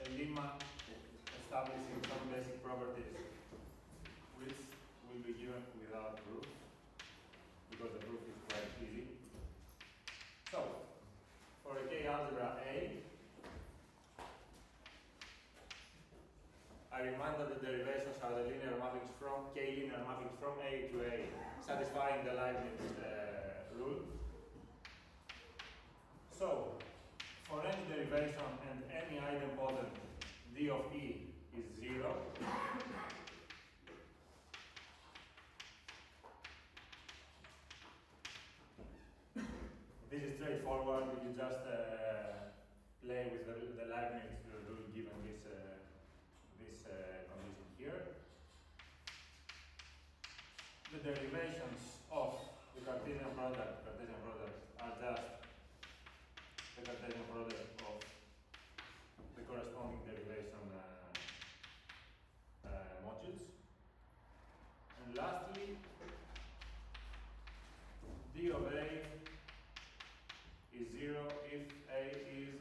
a lemma establishing some basic properties which will be given without proof, because the proof is quite easy. So, for a K algebra A, I remind that the derivations are the linear mappings from K linear mappings from A to A, satisfying the Leibniz rule. So, for any derivation and any idempotent d of E is 0, this is straightforward. You just play with the Leibniz rule given this condition here. The derivations of the Cartesian product are just the Cartesian product of the corresponding derivation modules. And lastly, d of A is 0 if A is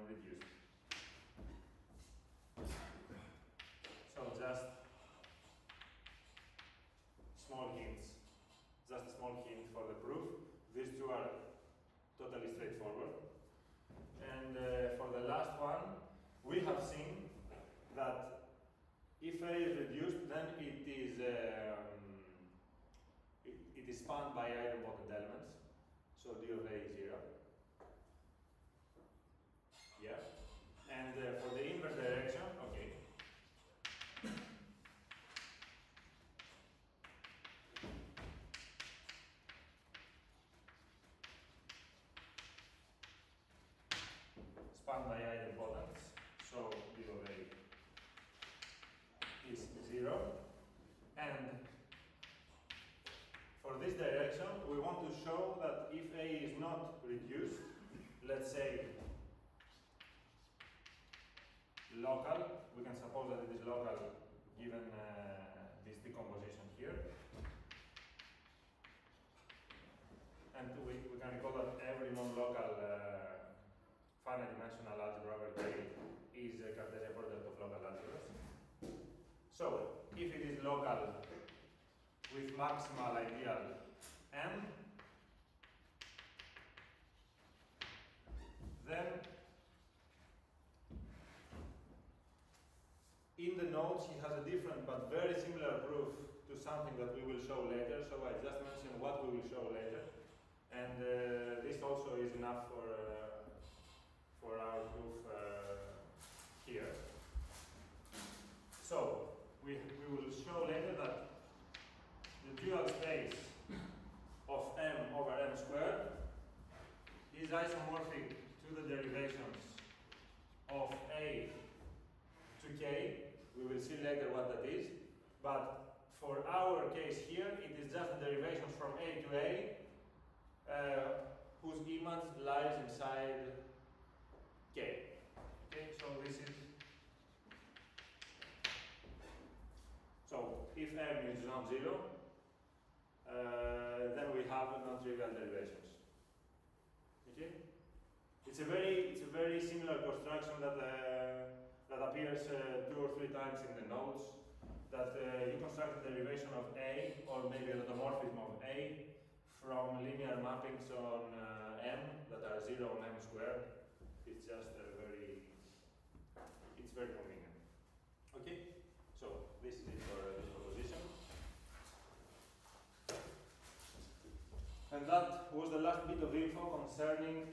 reduced. So just small hints, just a small hint for the proof. These two are totally straightforward. And for the last one, we have seen that if A is reduced, then it is spanned by idempotent elements. So d of A is 0. Yeah. And for the inverse direction, okay. Spanned by idempotents, so d of A is 0. And for this direction, we want to show that if A is not reduced, let's say local, we can suppose that it is local given this decomposition here. And we can recall that every non-local finite dimensional algebra over K is a Cartesian product of local algebras. So, if it is local with maximal ideal M, then in the notes he has a different but very similar proof to something that we will show later, so I just mentioned what we will show later. And this also is enough for our proof here. So, we will show later that the dual space of M over M squared is isomorphic to the derivations of A to K. We will see later what that is. But for our case here, it is just the derivations from A to A whose image lies inside K. Okay, so this is. So if M is not 0, then we have non-trivial derivations. Okay, it's a very similar construction that that appears 2 or 3 times in the notes. That you construct a derivation of A, or maybe an automorphism of A, from linear mappings on M that are 0 on M squared. It's just it's very convenient. Okay, so this is it for this proposition. And that was the last bit of info concerning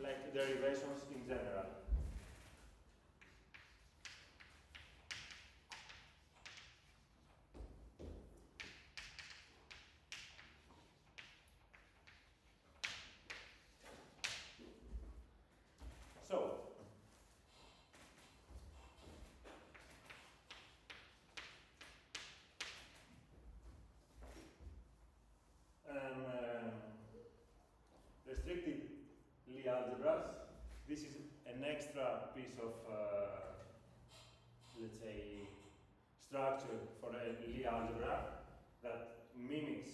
like derivations in general. So, restricted Lie algebras. This is an extra piece of, let's say, structure for a Lie algebra that mimics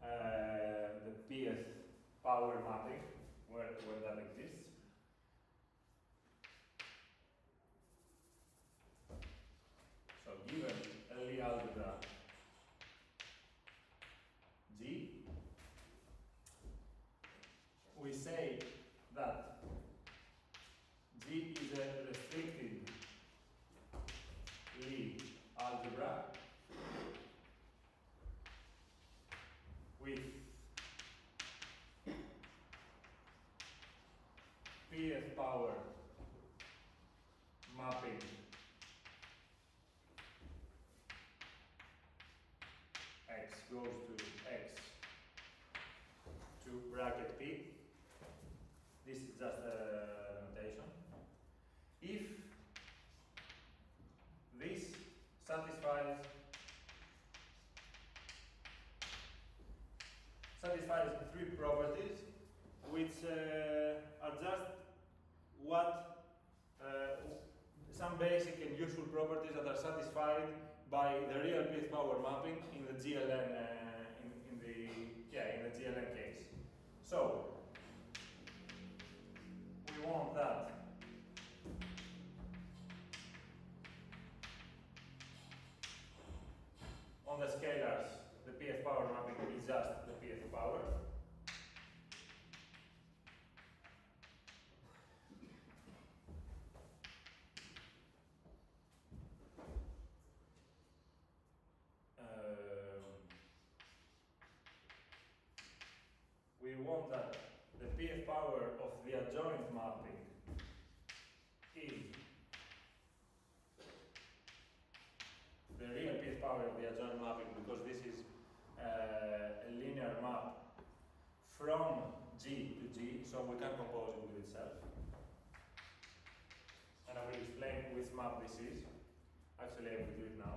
the pth power mapping where that exists. pth power mapping x goes to x to bracket p. This is just a notation. If this satisfies three properties, which are just what some basic and useful properties that are satisfied by the real pth power mapping in the GLN in the GLN case. So we want that on the scalars the pth power mapping will be just the pth power. We want that the pth power of the adjoint mapping is the real pth power of the adjoint mapping, because this is a linear map from G to G, so we can compose it with itself. And I will explain which map this is. Actually, I will do it now.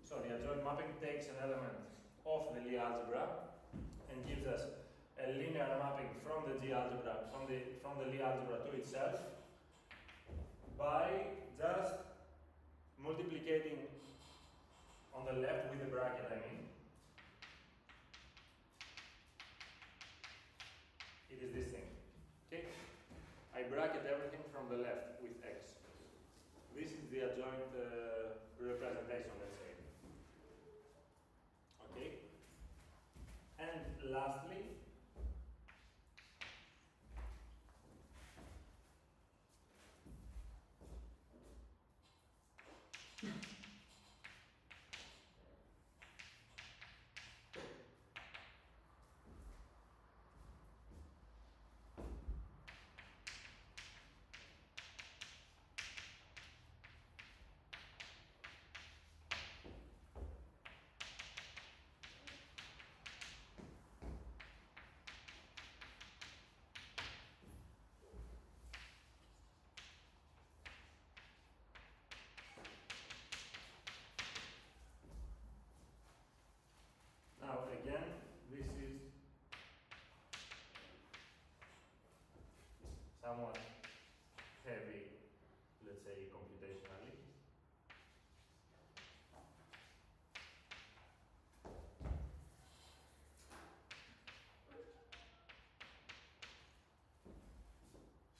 So the adjoint mapping takes an element of the Lie algebra and gives us a linear mapping from the G algebra, from the Lie algebra to itself, by just multiplicating on the left with the bracket, I mean. It is this thing. Okay? I bracket everything from the left with x. This is the adjoint representation, let's say. Okay? And lastly, now again, this is somewhat heavy, let's say, computationally.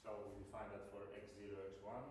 So we define that for x0, x1.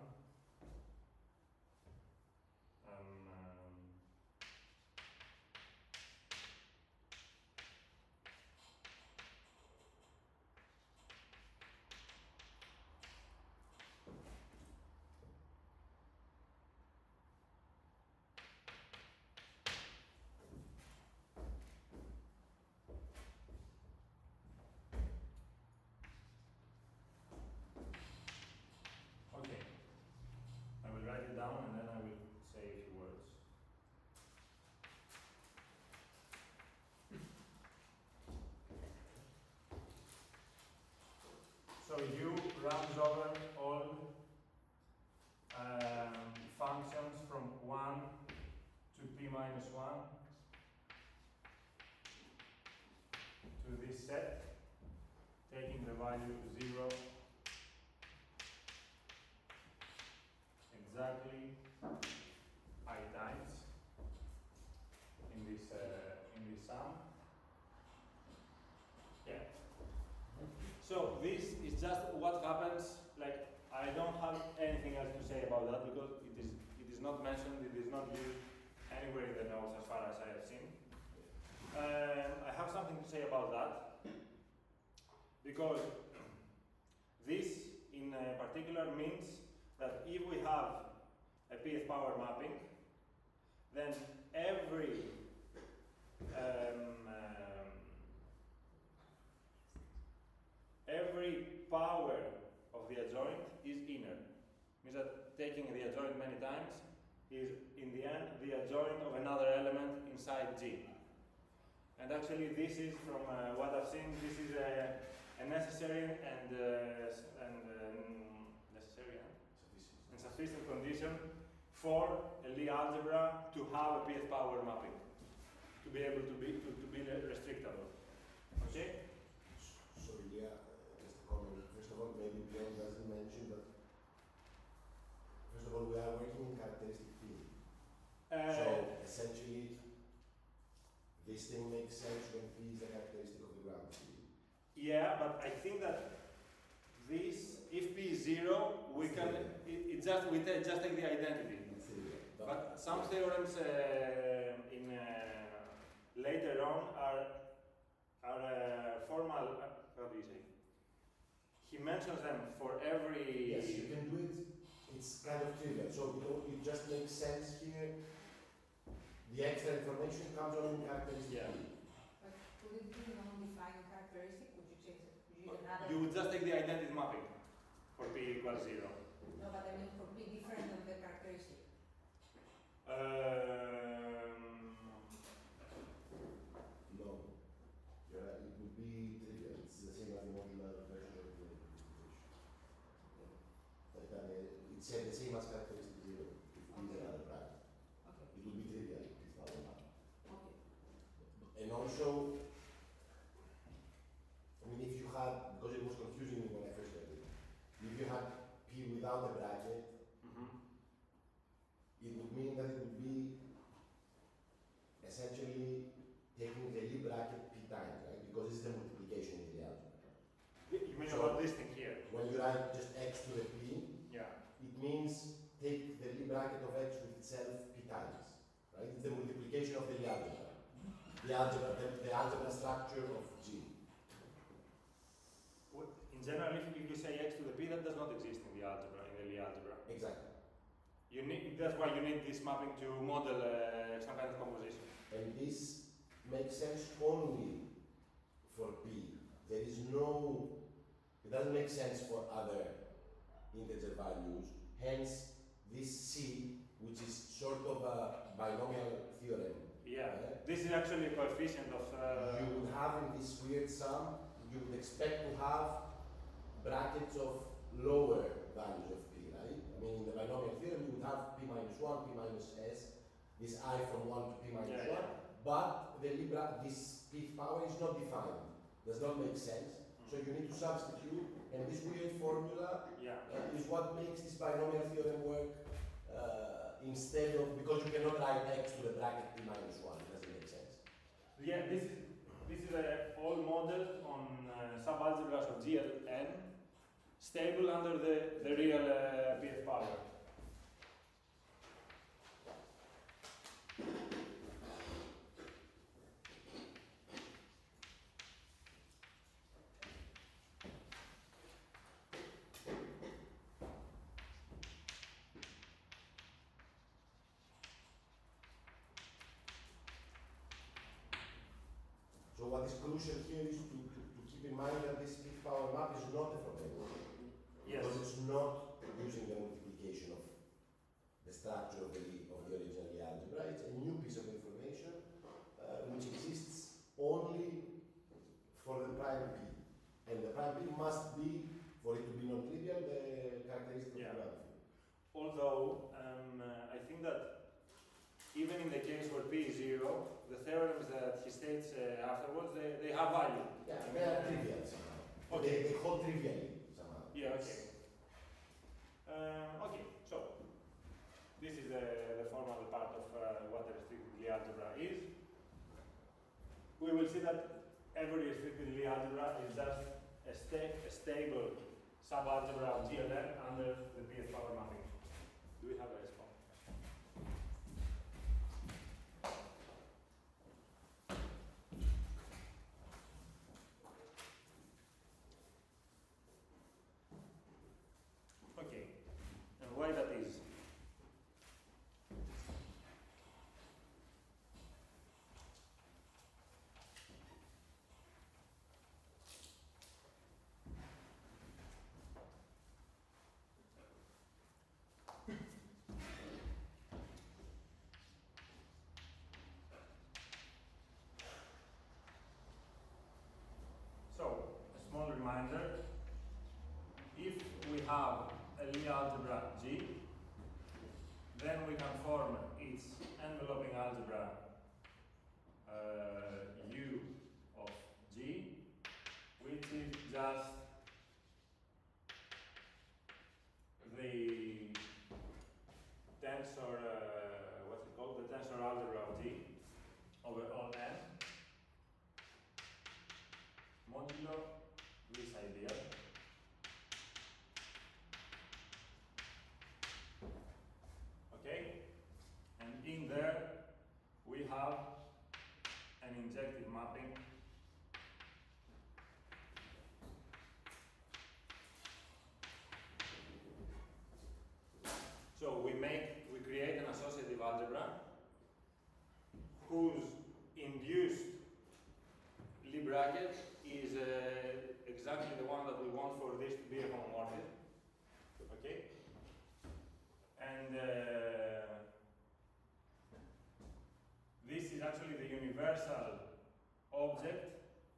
Okay, I will write it down and then I will say a few words. So U runs over all functions from 1 to p minus 1 to this set, taking the value to 0 exactly I times in this sum. Yeah. So this is just what happens. Like, I don't have anything else to say about that because it is not mentioned. It is not used anywhere in the notes as far as I have seen. I have something to say about that because this in particular means that if we have a pth power mapping, then the adjoint of another element inside G. And actually, this is, from what I've seen, this is a necessary and sufficient condition for a Lie algebra to have a pth power mapping, to be able to be restrictable. Okay? So yeah, just a comment. First of all, maybe Bjorn doesn't mention that. First of all, we are working in characteristic P. So essentially, this thing makes sense when P is a characteristic of the ground field. Yeah, but I think that this, if P is 0, we can just take the identity. But some theorems later on are formal. How do you say? He mentions them for every. Yes, you can do it. It's kind of trivial. So it just makes sense here. The extra information comes on in characteristic. Yeah. But could it be non-defined characteristic? Would you change it? You would just take the identity mapping for P equals 0. No, but I mean for P different than the characteristic. No. You're right. It would be trivial. It's the same as the modular version of the multiplication. It said the same as characteristic 0. If it is another bracket. Okay. It would be trivial if it's not a map. Okay. And also, I mean, if you had, because it was confusing me when I first read it, if you had P without a bracket, it would mean that it would be essentially taking the Lie bracket P times, right? Because it's the multiplication in the algebra. You mean So, about this thing here? When you write just x to the P, Yeah. it means take the Lie bracket of x with itself P times, right? It's the multiplication of the Lie algebra. The algebra structure of G. In general, if you say x to the P, that does not exist in the algebra, in the Lie algebra. Exactly. That's why you need this mapping to model some kind of composition. And this makes sense only for P. There is no, it doesn't make sense for other integer values. Hence, this C, which is sort of a binomial theorem. Yeah, this is actually a coefficient of. You would have in this weird sum, you would expect to have brackets of lower values of P, right? I mean, in the binomial theorem, you would have P minus 1, P minus S, this I from 1 to P minus 1, but this P power is not defined, does not make sense. So you need to substitute, and this weird formula is what makes this binomial theorem work instead of, because you cannot write x to the bracket P minus 1, it doesn't make sense. Yeah, this is all modeled on subalgebras of GLN, stable under the real pth power. So what is crucial here is to keep in mind that this pth power map is not a formula. Yes. Because it's not using the multiplication of the structure of the original Lie algebra. It's a new piece of information which exists only for the prime P. And the prime P must be, for it to be non-trivial, the characteristic of the ground field. Although, I think that even in the case where P is 0, the theorems that he states afterwards, they have value. Yeah, they are trivial somehow. Okay. They hold trivially somehow. Yeah, okay. Okay, so this is the formal part of what a restricted Lie algebra is. We will see that every restricted Lie algebra is just a stable subalgebra of GLN under the pth power mapping. Do we have a response? Okay, and why that is? algebra U of G, which is just the tensor, what's it called? The tensor algebra of G over all n modulo this idea. Okay? And in there we have an injective mapping so we create an associative algebra whose induced Lie bracket is exactly the one that we want for this to be a homomorphism. Okay? And this is actually the universal object,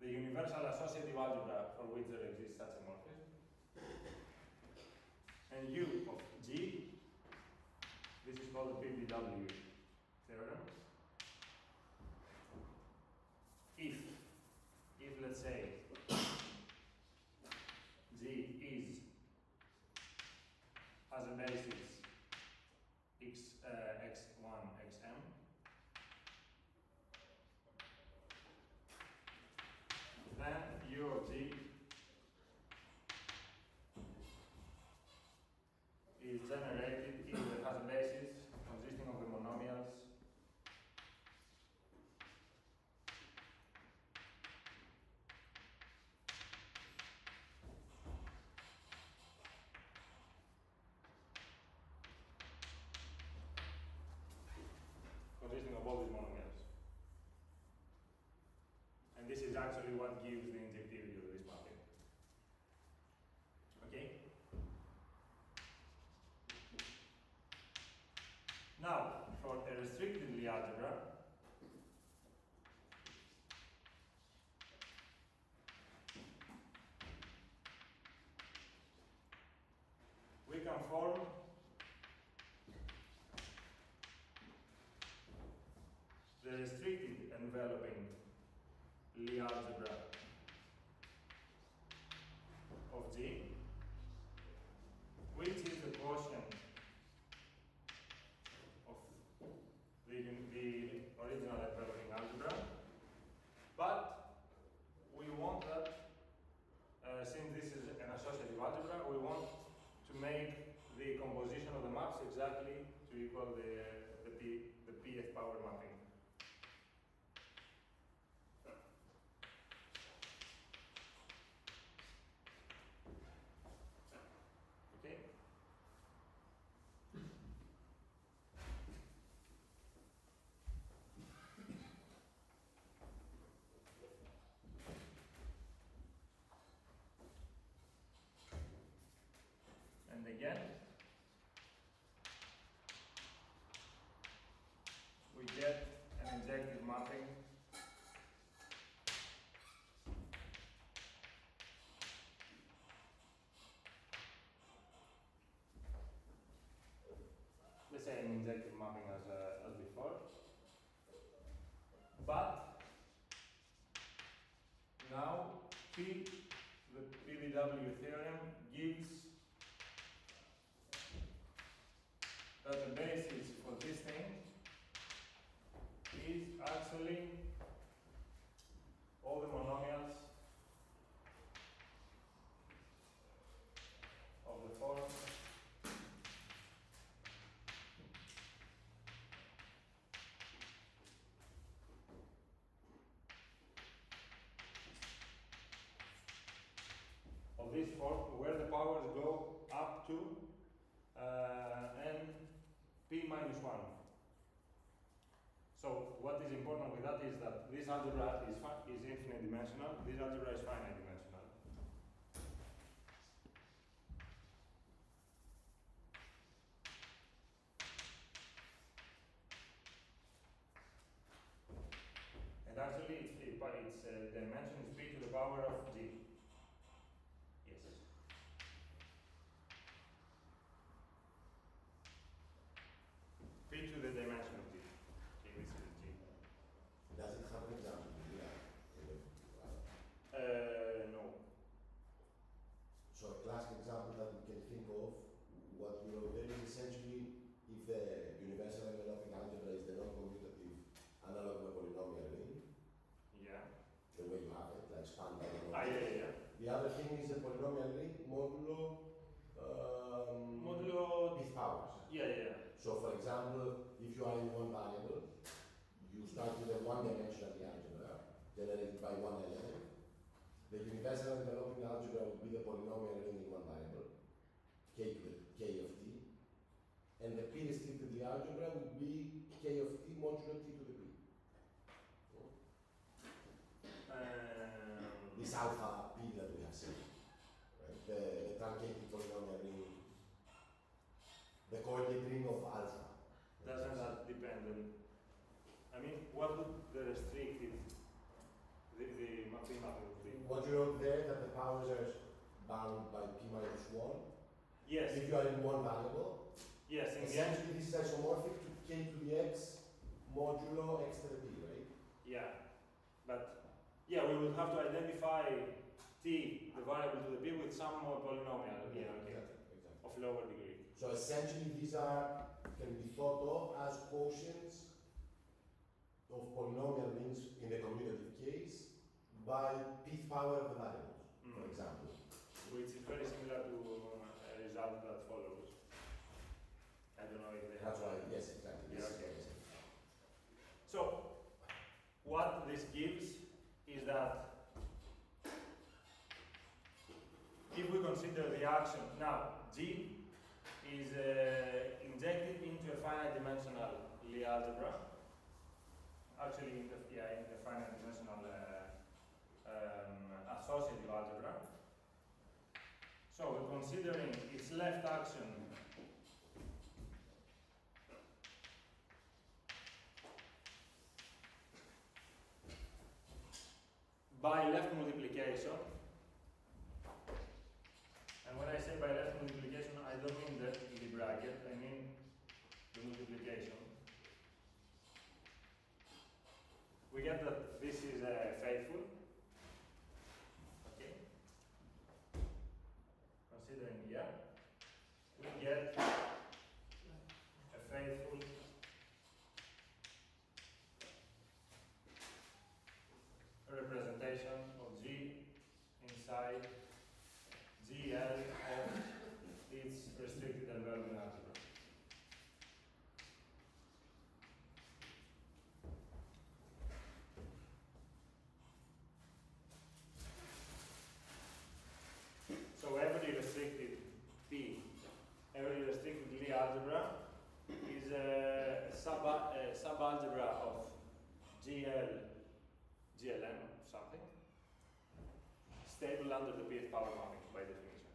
the universal associative algebra for which there exists such a morphism. And U of G, this is called the PBW theorem. If let's say G has a basis x1, xm, then U of G is generated if it has a basis consisting of the monomials consisting of all these monomials. And this is actually what gives the injectivity of this mapping. Okay? Now, for a restricted Lie algebra, we can form the restricted enveloping Lie algebra of G, which is the quotient of the original enveloping algebra, but we want that, since this is an associative algebra, we want to make the composition of the maps exactly to equal the pth power mapping. Okay? And again, we get an injective mapping the same injective mapping as before, but now the PBW theorem gives that the basis for this thing is actually all the monomials of the form of this form where the powers go up to n p minus 1. So what is important with that is that this algebra is infinite dimensional, this algebra is finite dimensional. And actually its dimension is p to the power of g. Yes. P to the dimension of g. Okay, this is variable. You start with a one-dimensional algebra generated by one element. The universal enveloping algebra would be the polynomial ring in one variable, k to the k of t. And the p-restricted algebra would be k of t modulo t to the p. This alpha p that we have seen, right? The truncated polynomial ring, the coordinate ring of alpha. Doesn't that depend on, I mean, what would the restricted, the mapping would be? What you wrote there, that the powers are bound by p minus 1. Yes. If you are in one variable, yes, in the end. essentially this is isomorphic to k to the x modulo x to the p, right? Yeah, but yeah, we would have to identify t, the variable to the p, with some more polynomial, yeah, okay, Exactly. of lower degree. So essentially these can be thought of as quotients of polynomial rings in the commutative case by pth power of the variables, for example. Which is very similar to a result that follows. I don't know if they have. That's right, yes, exactly. Yeah, Yes, okay. yes. So, what this gives is that if we consider the action, now G is injected into a finite dimensional Lie algebra, actually in the finite dimensional associative algebra. So we're considering its left action by left multiplication. And when I say by left multiplication, I don't mean the bracket, I mean the multiplication. We get that this is faithful. Okay. Considering here, we get a faithful representation of G inside GL of its restricted enveloping algebra. So every restricted P, every restricted Lie algebra is a sub-algebra of GLM something, stable under the pth power mapping by definition.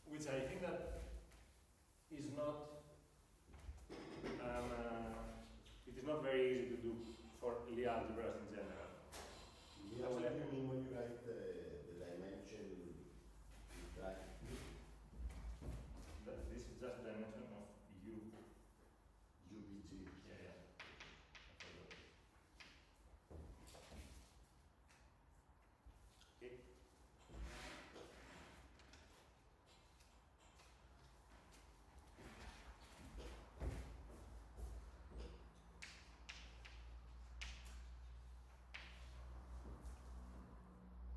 Which I think that is not, it is not very easy to do for Lie algebras in general. Yeah, what do you mean when you write the dimension bracket? This is just the dimension of U. UBG. Yeah, yeah. Okay.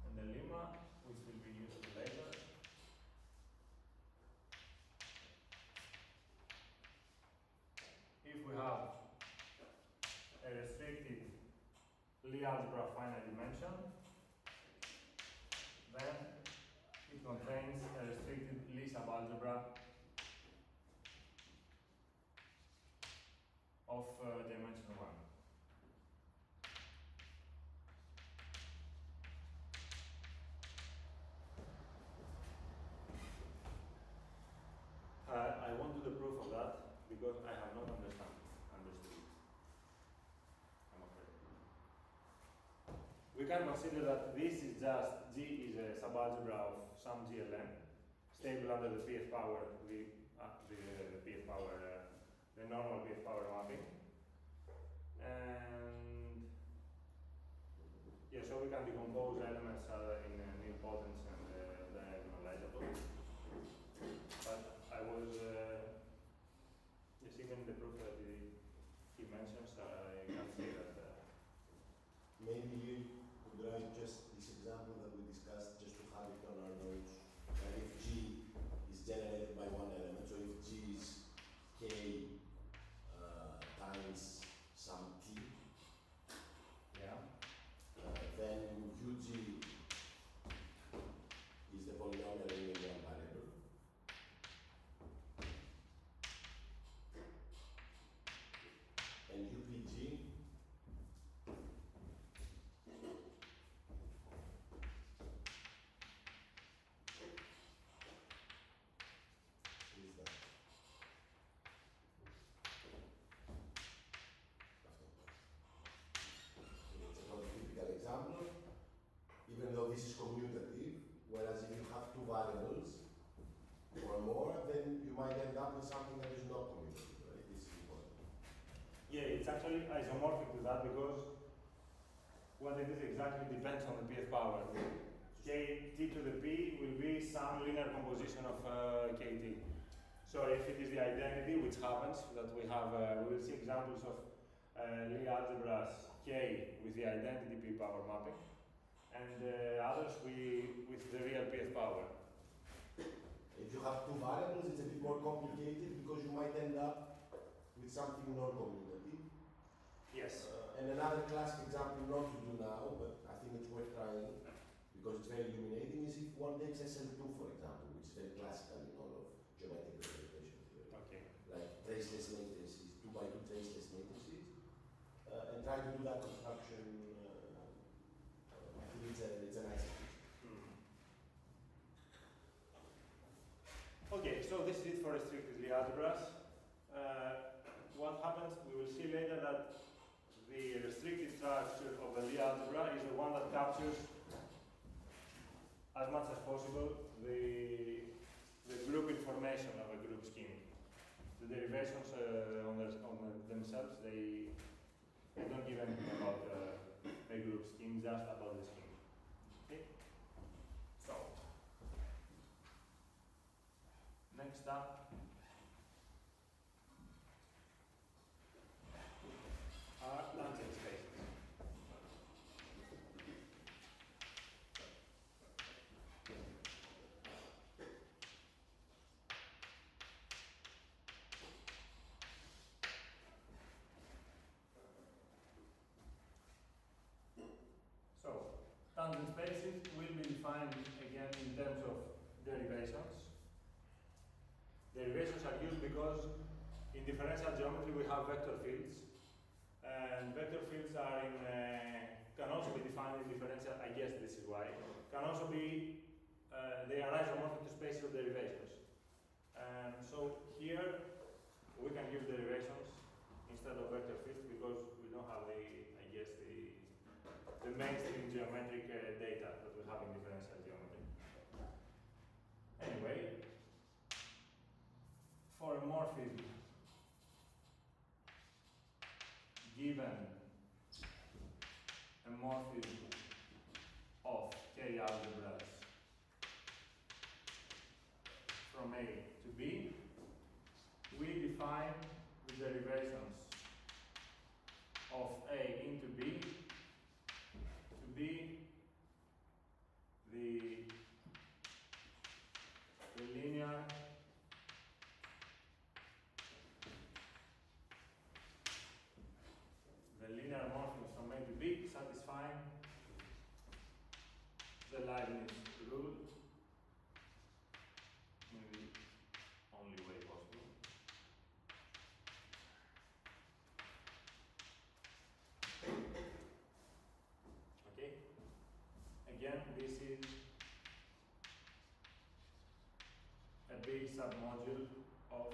And the lemma, which will be used later. If we have a restricted Lie algebra of finite dimension, then it contains a restricted Lie subalgebra of dimension 1. I won't do the proof of that because I have not understood it. I'm afraid. We can consider that this is just G is a subalgebra of some GLM stable under the pth power, the pth power, the normal pth power mapping, and yeah, so we can decompose elements in nilpotents and diagonalizable. But I was, yes, even the proof that he mentions, I can see that. Maybe you could write just this example that we discussed just to have it or more, then you might end up with something that is not commutative, right? This is important. Yeah, it's actually isomorphic to that because what it is exactly depends on the pth power. Kt to the p will be some linear composition of kt. So if it is the identity, which happens, that we have, we will see examples of Lie algebras K with the identity p power mapping, and others with the real pth power. If you have two variables, it's a bit more complicated because you might end up with something non-commutative. Yes. And another classic example, not to do now, but I think it's worth trying because it's very illuminating, is if one takes SL2, for example, which is very classical in all of geometric representation theory. Okay. Like traceless matrices, 2 by 2 traceless matrices, and try to do that construction. I think it's a nice exercise. Okay, so this is it for restricted Lie algebras. What happens, we will see later that the restricted structure of a Lie algebra is the one that captures as much as possible the group information of a group scheme. The derivations on themselves, they don't give anything about a group scheme, just about the scheme. Okay? So, next up are tangent spaces. So, tangent spaces will be defined again in terms of derivations. Derivations are used because in differential geometry we have vector fields, and vector fields are can also be defined in differential. I guess this is why. Can also be they are isomorphic to spaces of derivations. So here we can use derivations instead of vector fields because we don't have the mainstream geometric data that we have in differential geometry. Anyway, for a morphism given a morphism of K algebras from A to B, we define the derivations of A into B to be the linear morphisms from A to B satisfying the Leibniz rule in the only way possible. Okay? Again, this is a big submodule of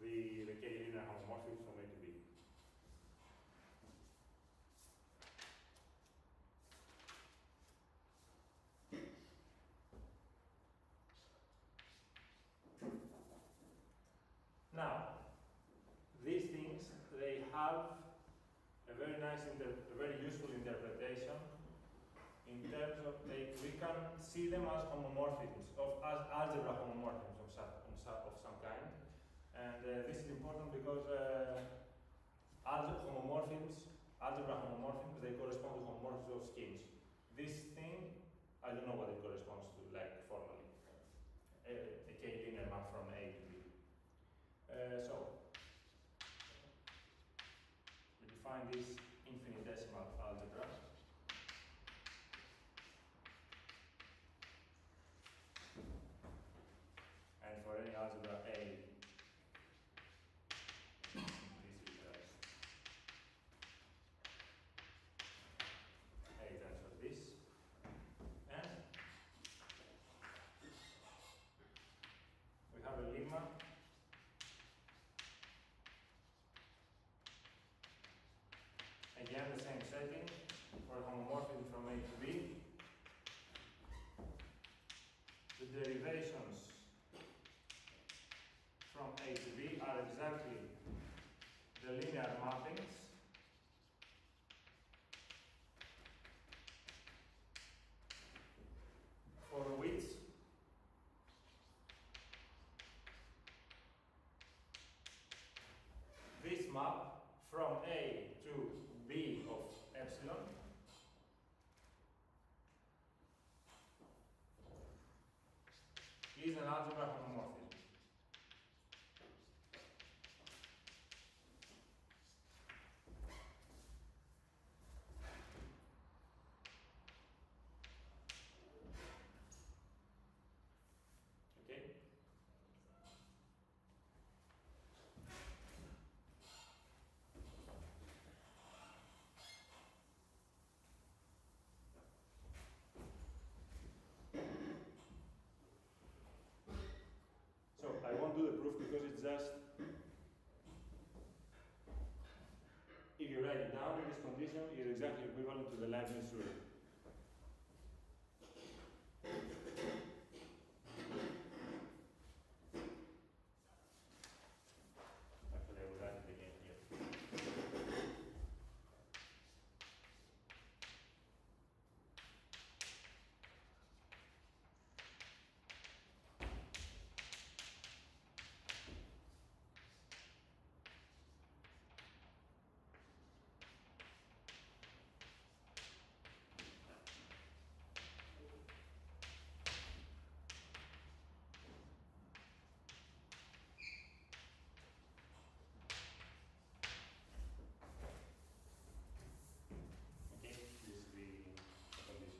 the K-linear homomorphism from A to B. Now, these things, they have a very nice, a very useful interpretation in terms of we can see them as homomorphisms, as algebra homomorphisms of some kind. And this is important because algebra homomorphisms, they correspond to homomorphisms of schemes. This thing, I don't know what it corresponds to, like formally. A K-linear map from A to B. So, we define this infinitesimal algebra. And for any algebra A, this is A tensor this. And we have a lemma Again, the same setting for homomorphism from A to B. The derivations from A to B are exactly the linear mappings for which this map from A to B of epsilon is an algebra homomorphism. Okay? So I won't do the proof because it's just, if you write it down in this condition, it's exactly equivalent to the Leibniz rule. Actually, I will write it again here. Okay, this is the condition.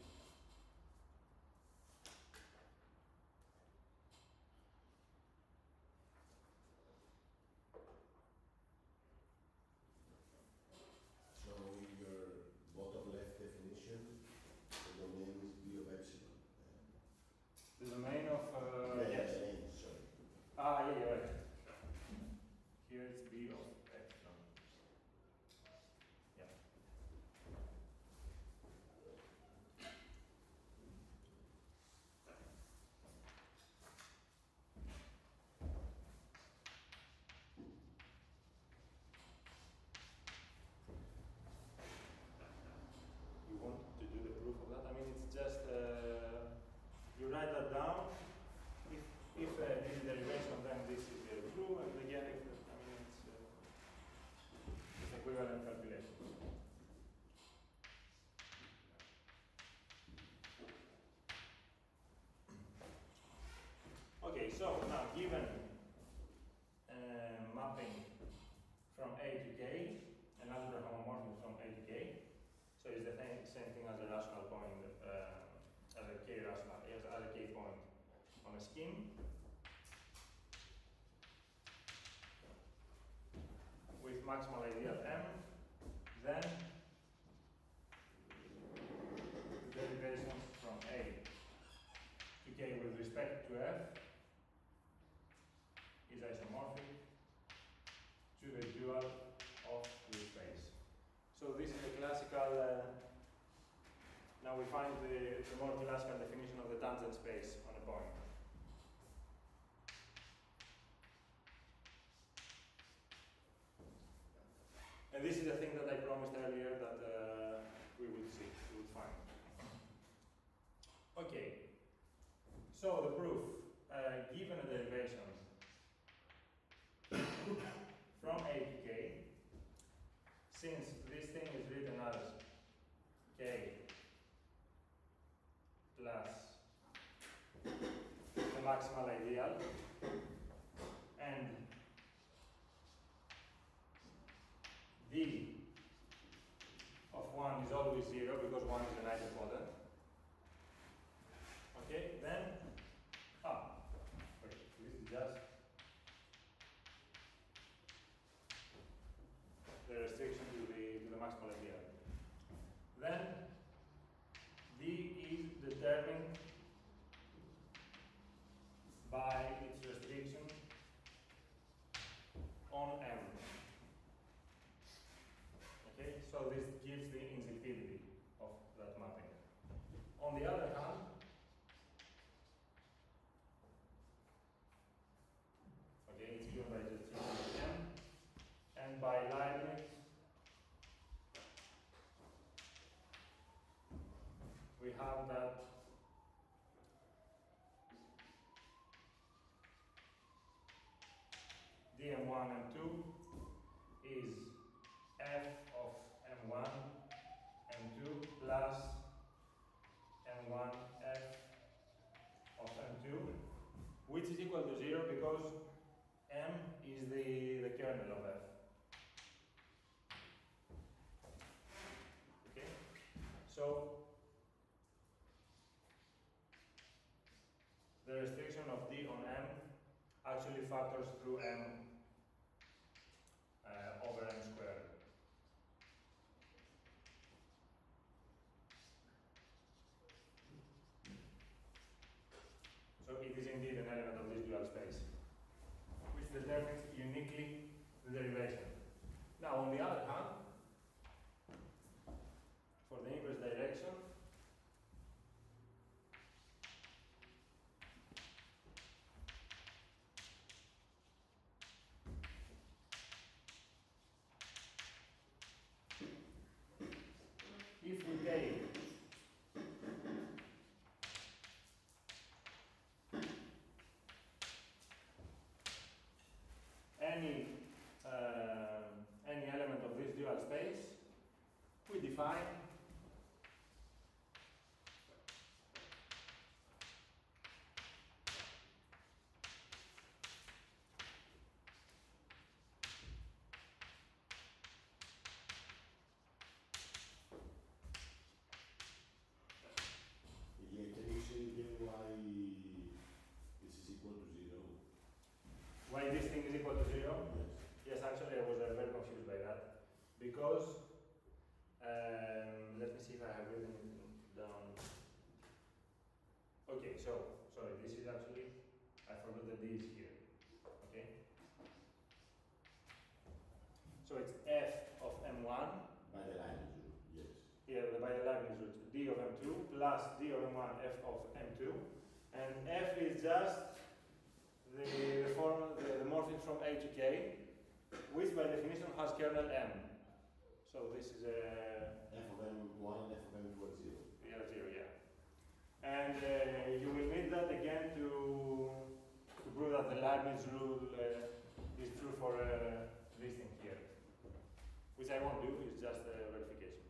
So in your bottom left definition, the domain is B of epsilon. The domain of yes. Sorry. Ah, yeah, you're right. Here it's B of epsilon. Yeah. You want to do the proof of that? I mean, it's just you write that down. If this is derivation, then this is true, and again, if I mean it's equivalent calculation. Okay, so now given mapping from A to K, an algebra homomorphism from A to K, so it's the same thing as a rational point, as a K rational, as a K point on a scheme. With maximal ideal M, then the derivations from A to K with respect to F is isomorphic to the dual of this space. So this is a classical, now we find the more classical definition of the tangent space on a point. And this is the thing that I promised earlier that we would see, we would find. Okay, so the proof, given a derivation from A to K, since this thing is written as K plus the maximal ideal, and D of 1 is always 0 because 1 is an idempotent. Okay, then, wait, this is just the restriction to the maximal ideal. Then, D is determined by its restriction on M. Okay, so So this gives the injectivity of that mapping. On the other hand, okay, it's given by just M, and by Leibniz, we have that dm1, m2 is f of m1, m2 plus m1 f of m2, which is equal to 0 because m is the kernel of f. Okay? So the restriction of D on M actually factors through M over M squared. So it is indeed an element of this dual space, which determines uniquely the derivation. Now, on the other hand, for the inverse direction, if we take any element of this dual space, we define Can you say again why this is equal to 0? why this thing is equal to 0. Yes. Yes, actually I was very confused by that. Because, let me see if I have written it down. Okay, so, sorry, this is actually, I forgot that D is here. Okay? So it's f of m1. By the Leibniz rule, yes. Here, by the Leibniz root, d of m2 plus d of m1 f of m2. And f is just the morphing from A to K, which by definition has kernel M. So this is a F of m1 and f of m2 are 0. real 0, yeah. And you will need that again to prove that the Leibniz rule is true for this thing here, which I won't do, it's just a verification.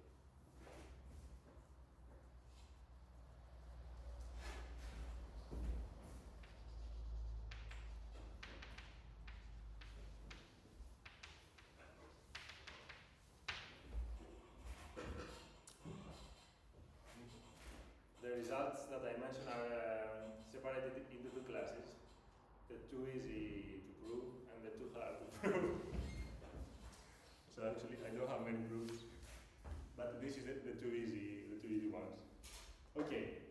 The results that I mentioned are separated into two classes, the too easy to prove and the too hard to prove. So actually I don't have many proofs, but this is the too easy ones. Okay.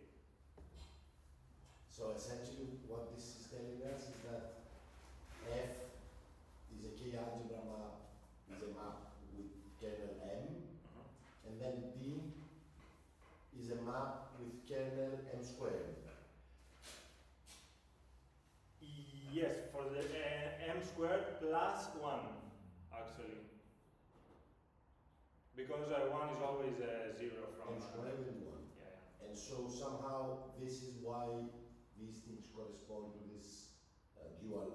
So essentially what this is telling us is that F is a K-algebra map, is a map with kernel M, and then D is a map with kernel M squared. Yes, for the M squared plus 1, actually. Because 1 is always 0 from M squared and 1. Yeah. And so somehow this is why these things correspond to this dual,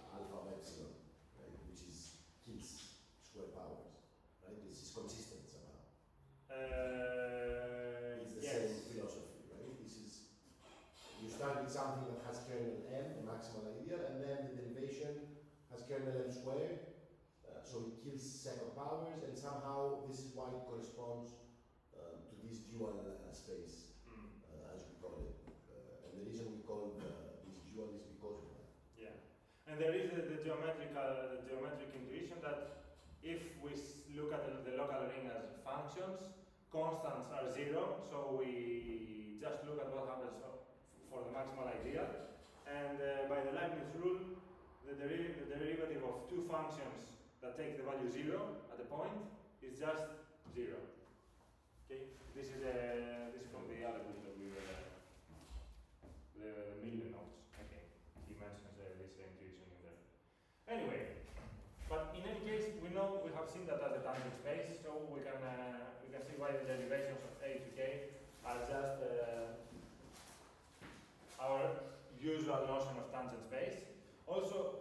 alpha of epsilon, right, which is Hill's square powers, right? This is consistent somehow. It's the yes. same philosophy, right? This is, you start with something that has kernel M, a maximal ideal, and then the derivation has kernel M squared, so it kills second powers, and somehow this is why it corresponds to this dual space, as we call it. And the reason we call this dual is because of that. Yeah. And there is the geometric intuition that if we look at the local ring as functions, constants are 0, so we just look at what happens for the maximal ideal. And by the Leibniz rule, the derivative of two functions that take the value 0 at a point is just 0. Okay, this is from the other book that we were the million notes. Okay, he mentions this intuition in there. Anyway, but in any case, we know we have seen that as a tangent space, so we can see why the derivations of A to K are just our usual notion of tangent space. Also,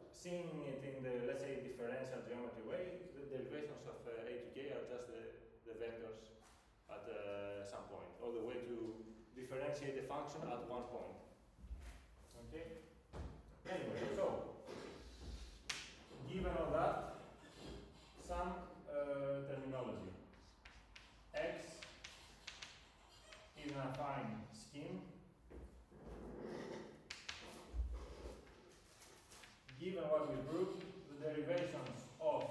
seeing it in the, let's say, differential geometry way, the derivations of A to K are just the vectors at some point, all the way to differentiate the function at one point. Okay? Anyway, so, given all that, some terminology. X is an affine scheme. Given what we proved, the derivations of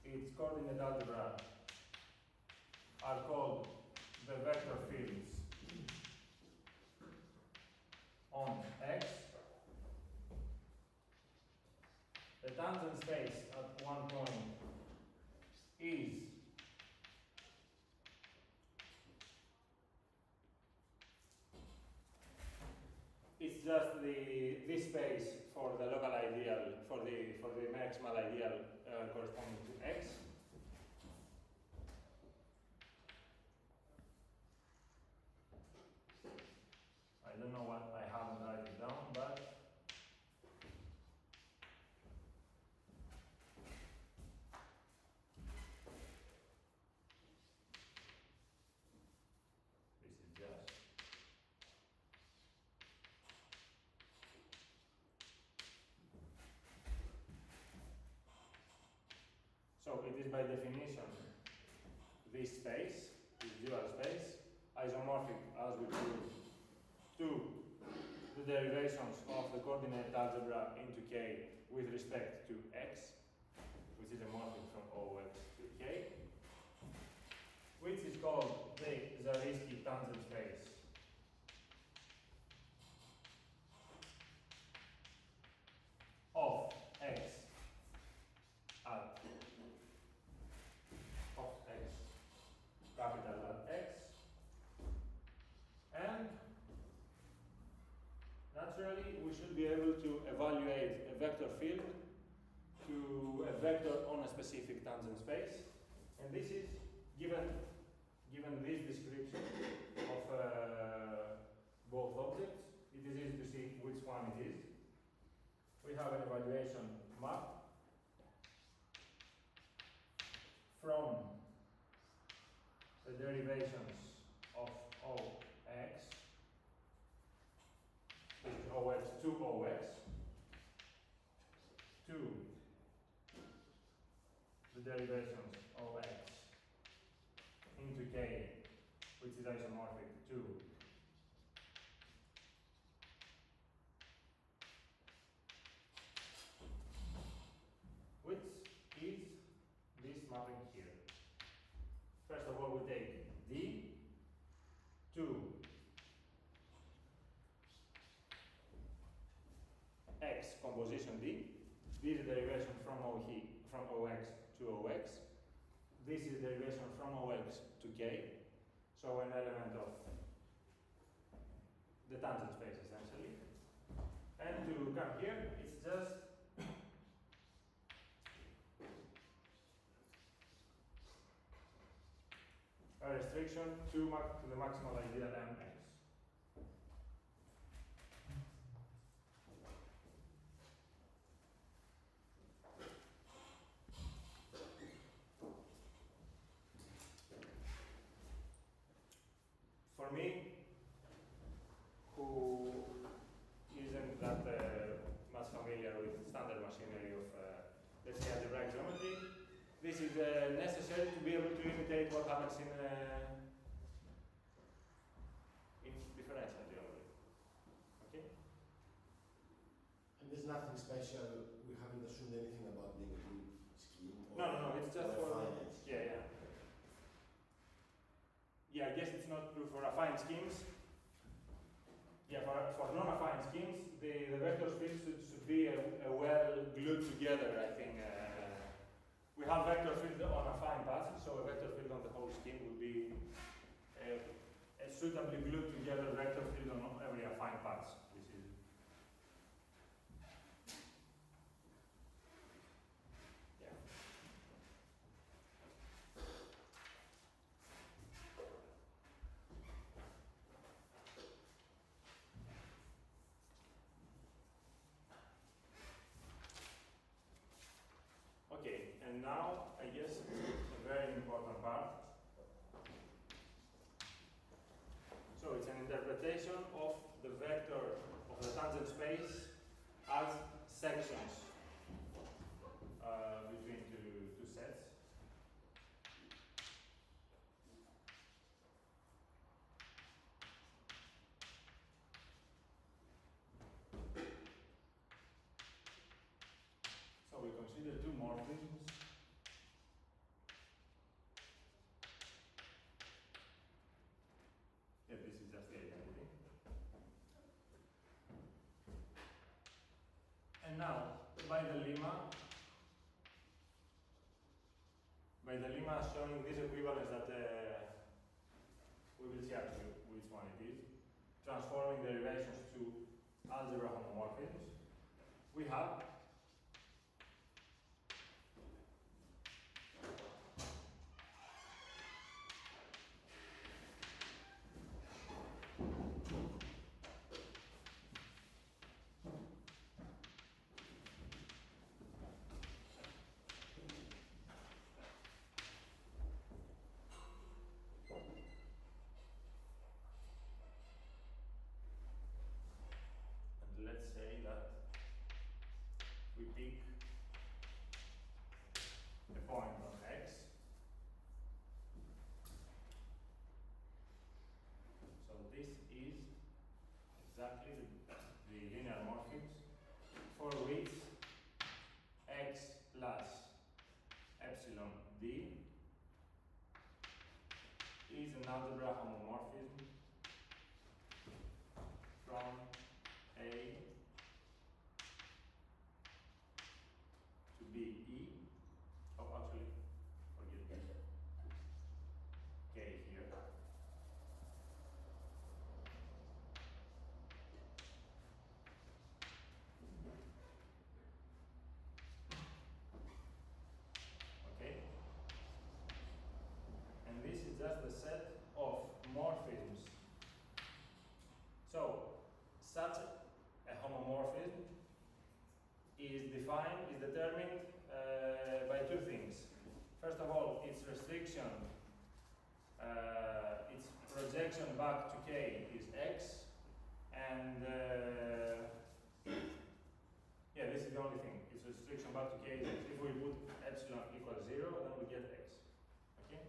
its coordinate algebra are called the vector fields on X. The tangent space at one point is it's just this space for the local ideal, for the maximal ideal corresponding to X. I don't know what I haven't written it down, but this is just so it is by definition this space, this dual space, isomorphic as we proved to the derivations of the coordinate algebra into K with respect to X, which is a morphic from OX to K, which is called the Zariski tangent space. Of X at capital at X, and naturally we should be able to evaluate a vector field to a vector on a specific tangent space, and this is given this description of both objects. It is easy to see which one it is. We have an evaluation map from the derivations of OX, which is OX to OX, to the derivations OX into K, which is isomorphic to which is this mapping here. First of all, we take D to X composition D. This is the derivation from OX to OX. This is the derivation from OX to K. So an element of the tangent space essentially. And to come here, it's just a restriction to the maximal ideal MX. For me, who isn't that much familiar with standard machinery of, let's say, algebraic geometry, this is necessary to be able to imitate what happens in differential geometry. Okay? And there's nothing special, we haven't assumed anything about being a group scheme? No, it's just for finite. Yeah. Yeah, I guess it's not true for affine schemes. Yeah, for non-affine schemes, the vector fields should be well glued together. together, I think. We have vector field on affine paths, so a vector field on the whole scheme would be a suitably glued together vector field on every affine path. This is okay, and now I guess a very important part. So it's an interpretation of the vector of the tangent space as sections between two sets. So we consider two morphisms. Yeah, this is just the identity. And now, by the lemma showing this equivalence that we will see actually which one it is, transforming derivations to algebra homomorphisms, we have let's say that we pick a point on X. So this is exactly the linear morphisms for which X plus epsilon D is an algebra homomorphism from A to B E. Oh, actually, forget this. K here. Okay. And this is just the set of morphisms. So, such a homomorphism is determined by two things. First of all, its restriction, its projection back to K is X, and yeah, this is the only thing. Its restriction back to K is X. If we put epsilon equals 0, then we get X. Okay?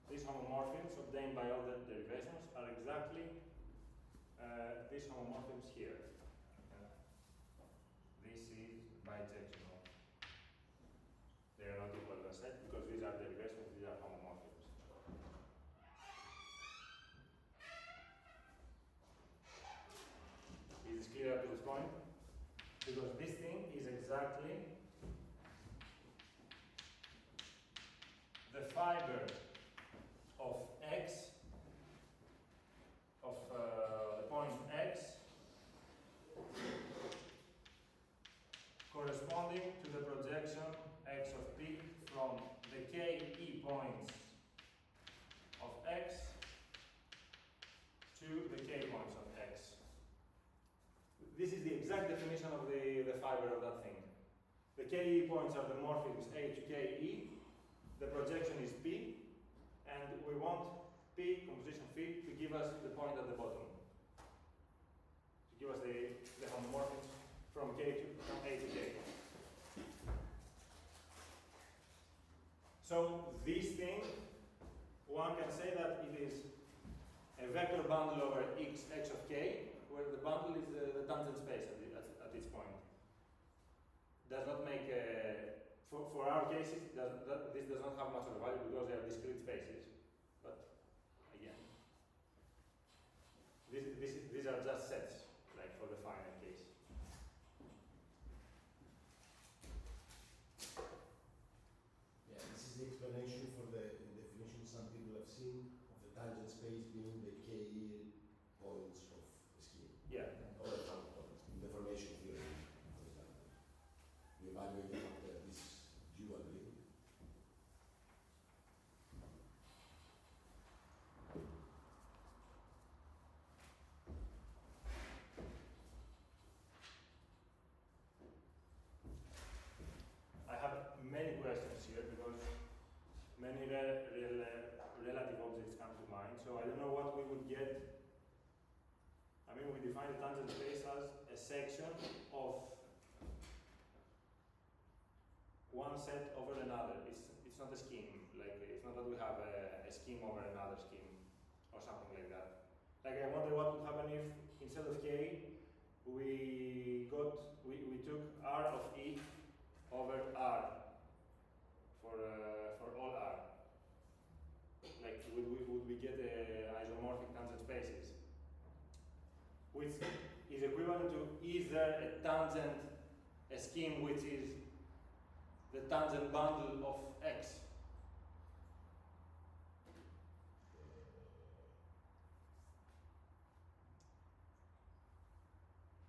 These homomorphisms obtained by all the derivations are exactly these homomorphisms here. This is bijectional. They are not equal to a set because these are derivations, these are homomorphisms. Is this clear up to this point? Because this thing is exactly the fiber of X, of the point X, corresponding to the projection X of P from the KE points of X to the K points of X. This is the exact definition of the fiber of that thing. The KE points are the morphisms A to KE, the projection is P, and we want P, composition phi, to give us the point at the bottom. To give us the homomorphisms from A to K. So this thing, one can say that it is a vector bundle over x of k, where the bundle is the tangent space at its point. does not make for our cases this does not have much of a value because they are discrete spaces. But again, these are just sets, like for the finite case. Yeah, this is the explanation for the definition some people have seen of the tangent space being the k points of the scheme. Yeah. Or in the formation theory, for example. We evaluate this dual ring. I have many questions here because many relative objects come to mind. So I don't know what we would get. I mean, we define the tangent space as a section of one set over another. It's not a scheme. Like it's not that we have a scheme over another scheme or something like that. Like I wonder what would happen if instead of k we took r of e over r for all r. Like would we get isomorphic tangent spaces, which is equivalent to either a scheme which is the tangent bundle of x.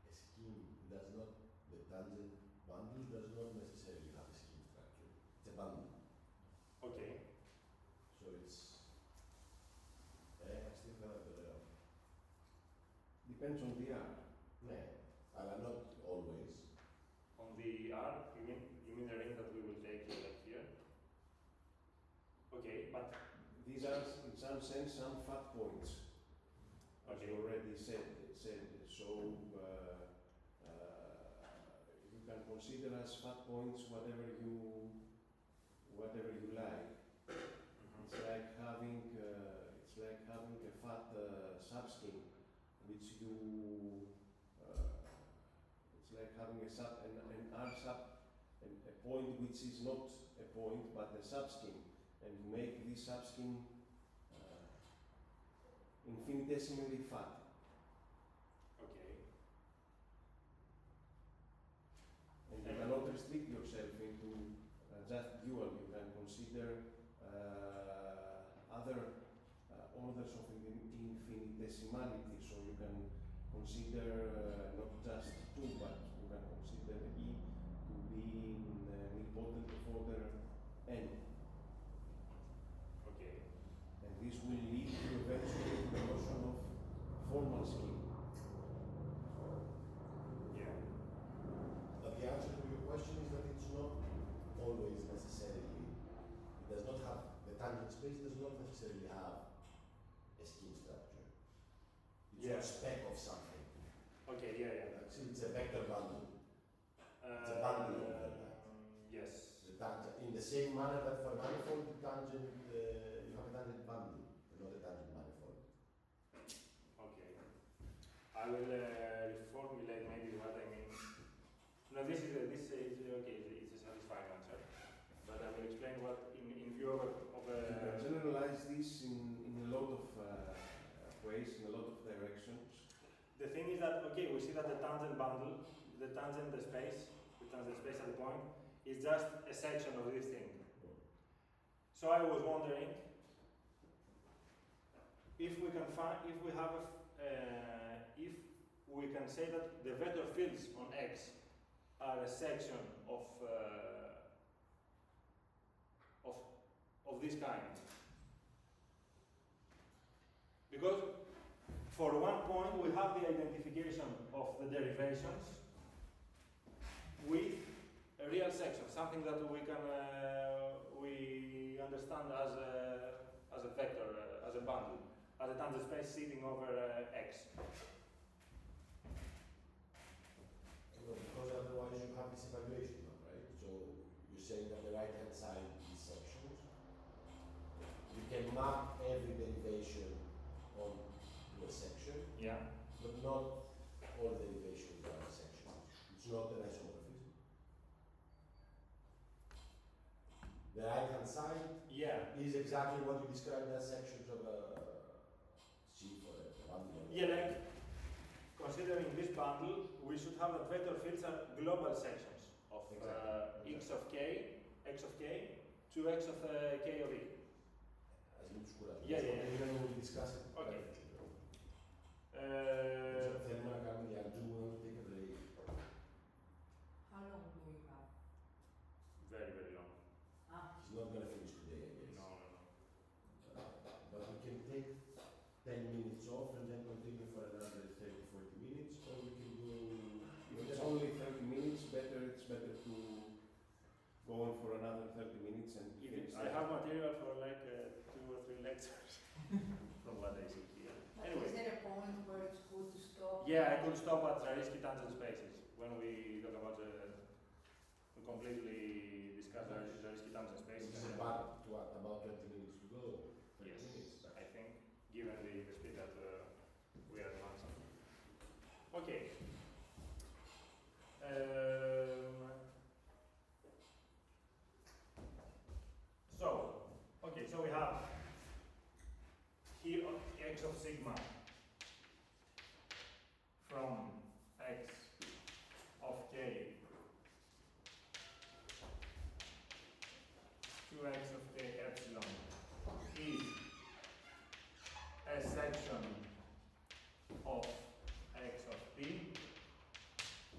A scheme does not, the tangent bundle does not necessarily have a scheme structure. It's a bundle. Okay. So it's, I still have the Depends on the R. yeah, not always. On the R, you mean the ring that we will take like here? Okay, but These are, in some sense, some fat points, as okay. you already said. So you can consider as fat points whatever you like. Mhm. It's like having a fat subscheme, which you. It's like having an R sub, a point which is not a point but a subscheme, and you make this subscheme infinitesimally fat. Okay. And you cannot restrict yourself into just dual. You can consider other orders of infinitesimality. So you can consider not just 2, but you can consider E to be nilpotent of order n. Okay. And this will lead to eventually the notion of formal scheme. Yeah. But the answer to your question is that it's not always necessarily, it does not have, the tangent space does not necessarily have a scheme structure. It's Yeah. a spec of something. Okay. Yeah. Actually, it's a vector bundle. It's a bundle of that. Yes. The tangent, in the same manner that for a manifold, the tangent, you have a tangent bundle, not a tangent manifold. Okay. I will reformulate maybe what I mean. No, this is okay. It's a satisfying answer. But I will explain what in view of You can generalize this in a lot of ways, in a lot of directions. The thing is that, okay, we see that the tangent bundle, the tangent space at the point, is just a section of this thing. So I was wondering if we can find, if we can say that the vector fields on X are a section of this kind. Because for one point we have the identification of the derivations with a real section, something that we can we understand as a vector, as a bundle, as a tangent space sitting over X. Because otherwise you have this evaluation, right? So you're saying that the right-hand side is sections. You can map every derivation on to a section, Yeah. but not all derivations are sections. It's not an isomorphism. side Yeah. is exactly what you described as sections of a C for a bundle. Yeah, like considering this bundle, we should have that vector fields are global sections of x of k, to x of k of e. As you described. Yeah, yeah, yeah. Even when we discuss it. Okay. Θέλουμε να κάνουμε διαλογισμό, να take a break. How long do we have? Very, very long. He's not going to finish today, I guess. No, no, no. But we can take 10 minutes off and then continue for another 30, 40 minutes, or we can go. If it's only 30 minutes, it's better to go on for another 30 minutes and finish. I have material for like 2 or 3 lectures from what I see here. But Anyway. is there a point where it's good to stop? Yeah, I could stop at Zariski tangent spaces when we talk about we completely discuss Zariski tangent spaces. It's about 20 minutes to go. 30 Yes, minutes. I think, given the speed that we are advancing. Okay. So we have here x of sigma from x of k to x of k epsilon is a section of x of p.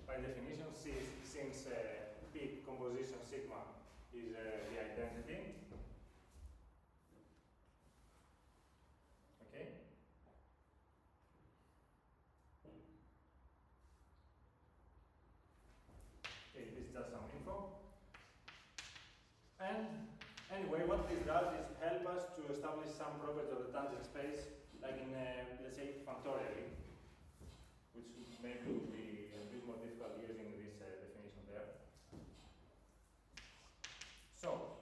By definition, since p composition sigma is the identity. Okay. Okay, this is just some info. And anyway, what this does is help us to establish some properties of the tangent space, like in, let's say, factorially, which maybe would be a bit more difficult using this definition there. So,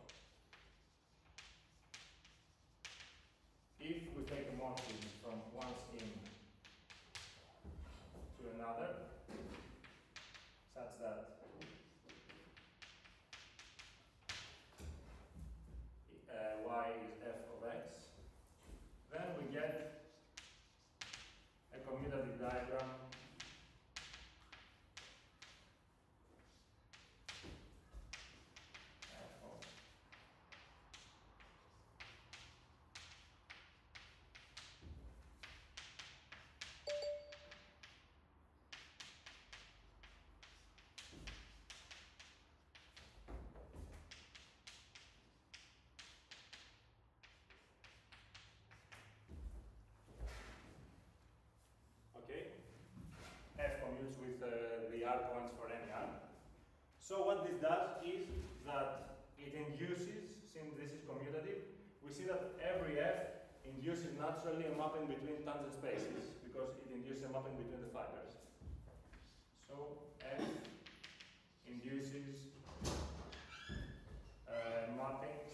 if we take a morphism from one scheme to another, such that y is f of x, then we get a commutative diagram of okay, f commutes with the r points for any r. So what this does is that it induces, since this is commutative, we see that every f induces naturally a mapping between tangent spaces because it induces a mapping between the fibers. So f induces mappings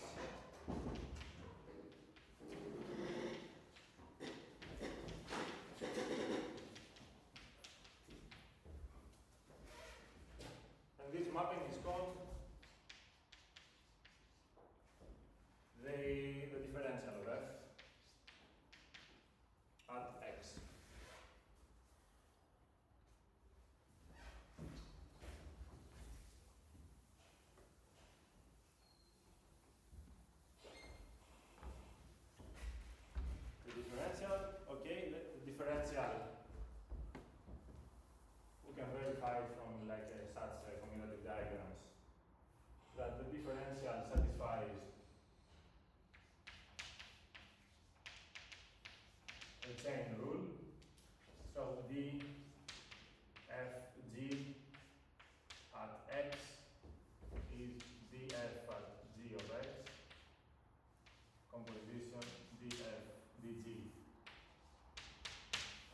and this mapping is called the differential of f at x. The differential, okay, the differential, we can verify from like such commutative diagrams that the differential satisfies a chain rule. So d f g at x is df at g of x, composition df dg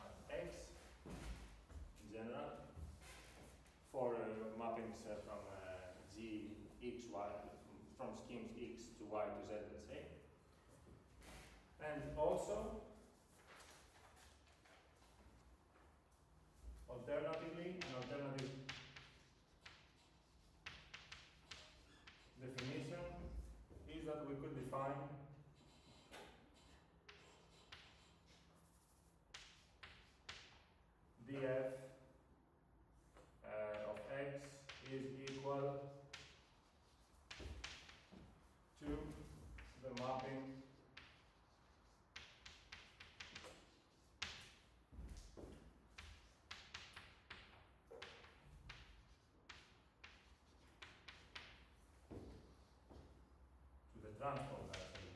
at x in general for mappings from g x y from schemes x to y to z, let's say, and also alternatively, an alternative definition is that we define df of x is equal to the mapping to the transpose actually.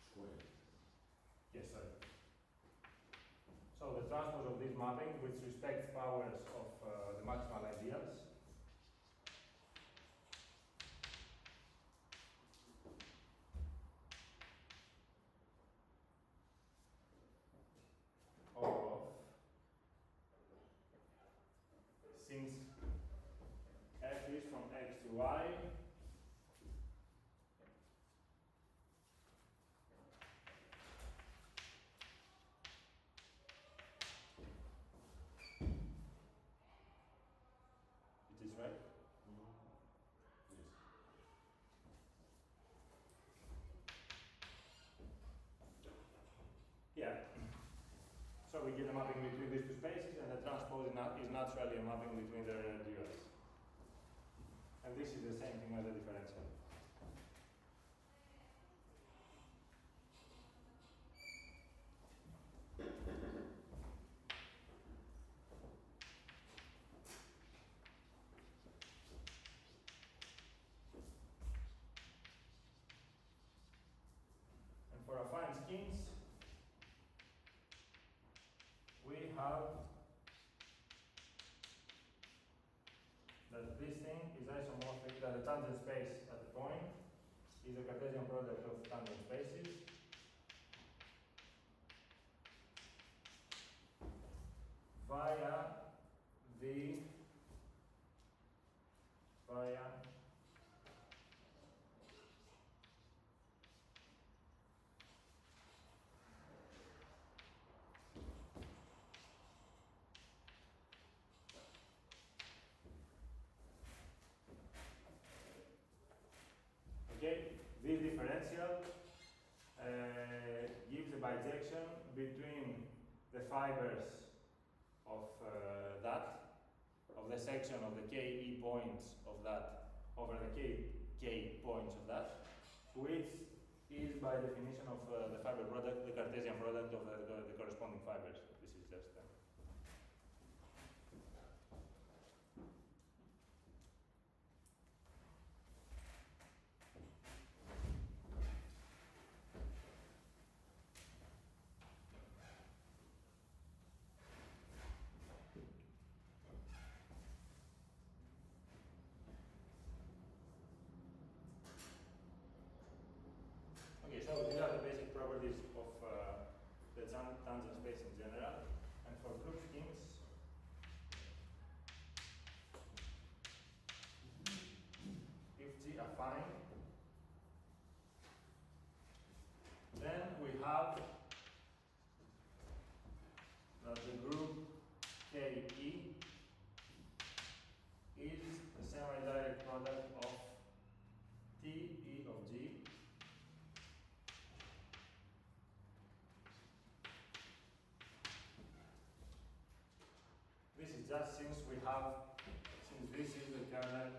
Square. Yes, sir. So the transpose of this mapping, which respects powers of the maximal ideals, of since f is from x to y, it is right. Yes. Yeah. So we get a mapping between these two spaces, and the transpose is naturally a mapping between their duals. And this is the same thing as the differential. And for affine schemes, we have that this thing is isomorphic, that the tangent space at the point is a Cartesian product of tangent spaces via okay, this differential gives a bijection between the fibers of of the section of the KE points of that over the K points of that, which is by definition of the fiber product, the Cartesian product of the corresponding fibers. This is just okay, so these are the basic properties of the tangent space in general. And for group schemes, if G affine, then we have that the group KE is the semi-direct product of TE of G this is just since this is the kernel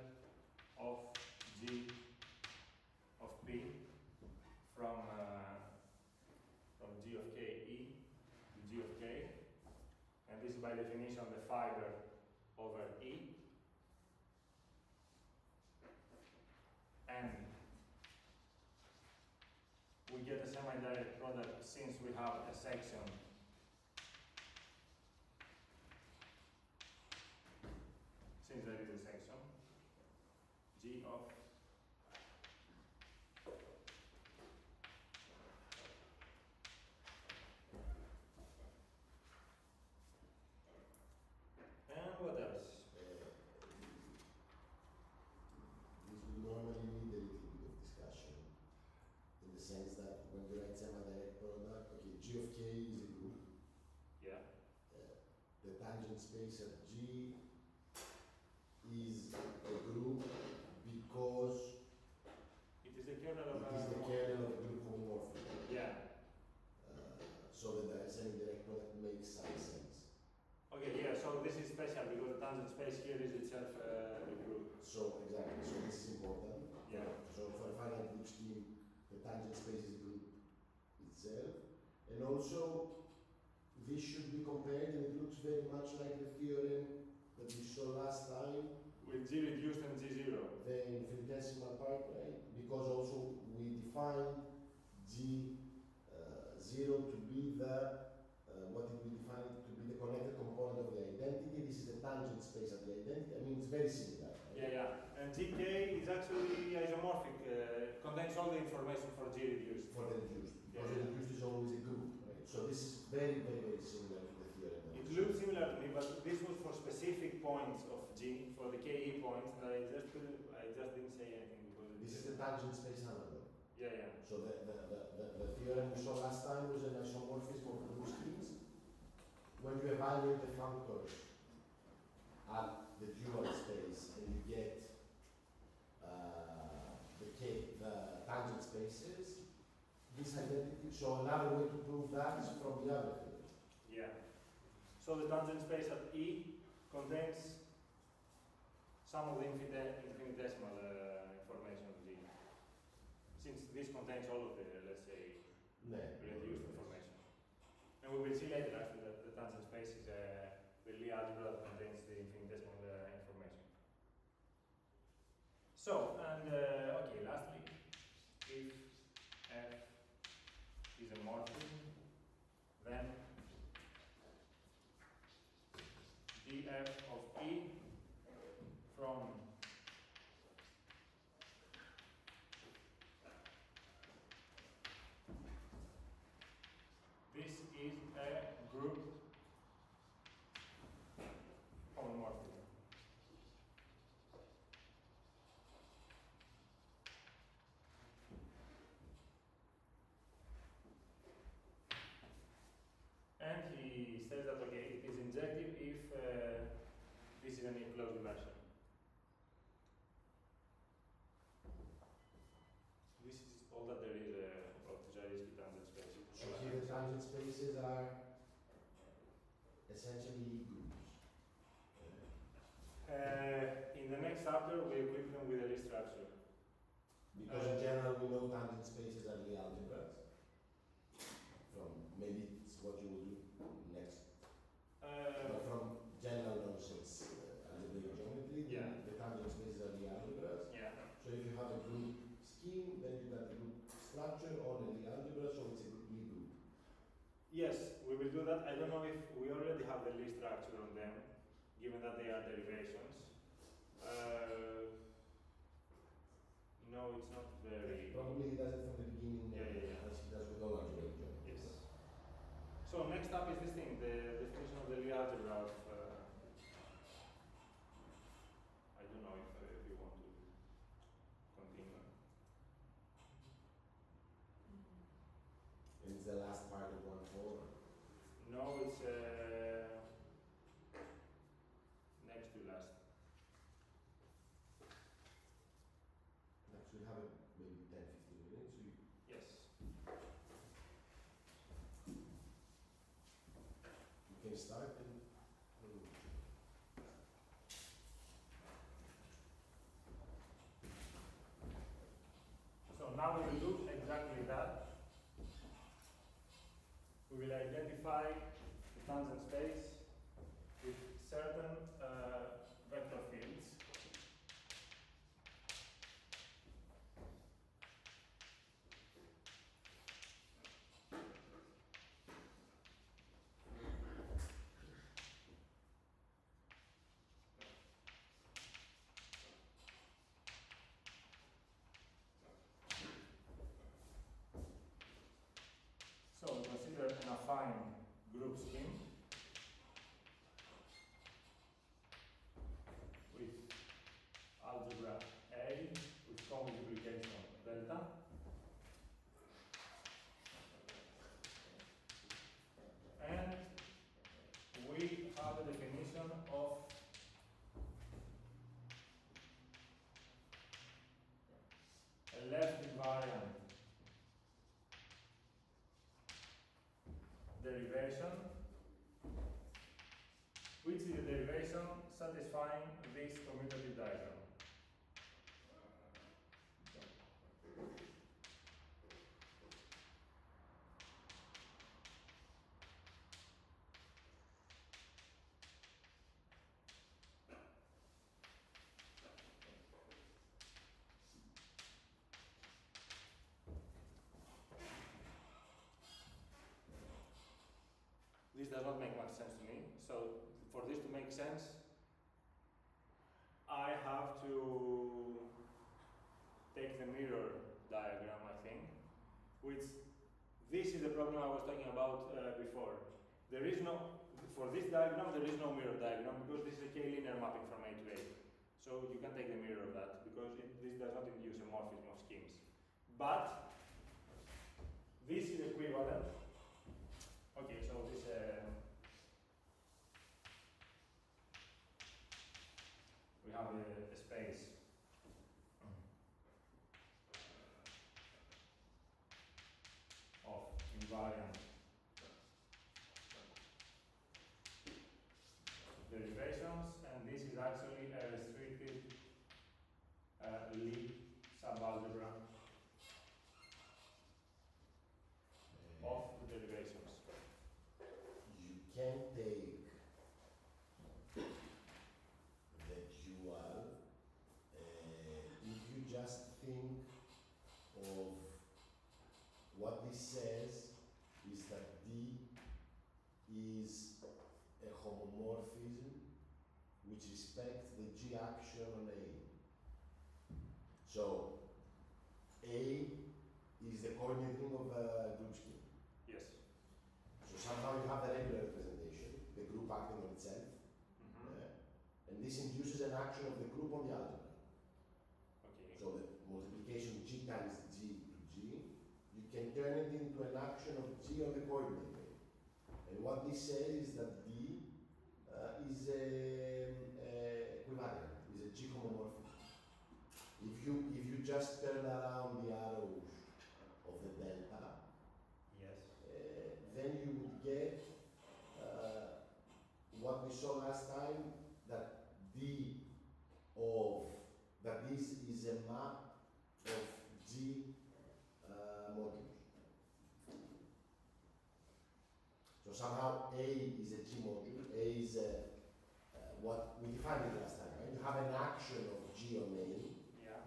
of G of P from G of KE to G of K, and this is by definition the fiber over E, and we get a semi-direct product since we have a section since there is a section G of and what else? This will normally need a little bit of discussion, in the sense that when you write semi-direct space at G is a group because It is the kernel of it is the kernel of a group homomorphic. Yeah. So that the semi-direct product makes some sense. Okay, yeah, so this is special because the tangent space here is itself the group. So exactly, so this is important. Yeah. So for a finite group scheme, the tangent space is a group itself. And also, this should be compared, and it looks very much like the theorem that we saw last time. With G reduced and G0. The infinitesimal part, right? Because also we defined G 0 to be the, what did we define it to be the connected component of the identity. This is the tangent space of the identity. I mean, it's very similar. Right? Yeah, yeah. And GK is actually isomorphic, contains all the information for G reduced. For the reduced. Because Yeah. the reduced is always a group, right? So this is very, very, very similar to the theorem. It looks similar to me, but this was for specific points of G, for the KE points, and I just didn't say anything because This is the tangent space analog. Yeah, yeah. So the theorem we saw last time was an isomorphism of group schemes. When you evaluate the functors at the dual space and you get the tangent spaces, this identity. So another way to prove that is from the other theorem. Yeah. So the tangent space at E contains some of the infinitesimal information of G. Since this contains all of the, let's say, reduced information. And we will see later actually that the tangent space is the Lie algebra that contains the infinitesimal information. So, and okay, lastly, if F is a morphism, then df of E from this is a group homomorphism. And he says that okay, it is injective if this is an closed version. This is all that there is about the Zariski tangent space. So here the tangent spaces are essentially groups. In the next chapter, we equip them with a Lie structure. Because in general we know tangent spaces are Lie algebras. From maybe it's what you will do next. But from general nonsense algebraic geometry, Yeah. the tangent spaces are Lie algebras. Yeah. So if you have a group scheme, then you got a group structure on a Lie algebra, so it's a Lie group. Yes, we will do that. I don't know if we already have the Lie structure on them, given that they are derivations. No, it's not very. Probably he does it from the beginning, Yeah. as he does with all algebraic geometry. Yes. So next up is this thing, the definition of the Lie algebra of. I don't know if you want to continue. And it's the last part of 1/4. No, it's next to last. Next we have maybe 10-15 minutes. So Yes. you can start and So now we will do exactly that. We will identify the tangent space with certain vector fields. So we consider an affine group scheme left invariant derivation, which is the derivation satisfying this commutative diagram. This does not make much sense to me. So for this to make sense, I have to take the mirror diagram, I think, which this is the problem I was talking about before. There is no, for this diagram, there is no mirror diagram because this is a k-linear mapping from A to A. So you can take the mirror of that because this does not induce a morphism of schemes. But this is equivalent. Okay, so this we have a space of invariant derivations, and this is actually a restricted Lie subalgebra of the derivations. You can take the dual if you just think of what this says is that D is a homomorphism which respects the G action on A. So A is the coordinate ring of a group scheme. Yes. So somehow you have the regular representation, the group acting on itself, and this induces an action of the group on the algebra. Okay. So the multiplication G times G to G, you can turn it into an action of G on the coordinate ring. And what this says is that D is equivariant, is a G homomorphism. If you just turn around the arrows of the delta, yes, then you would get what we saw last time, that D of that this is a map of G modules. So somehow A is a G module. A is what we defined it last time, right? You have an action of G on A. yeah,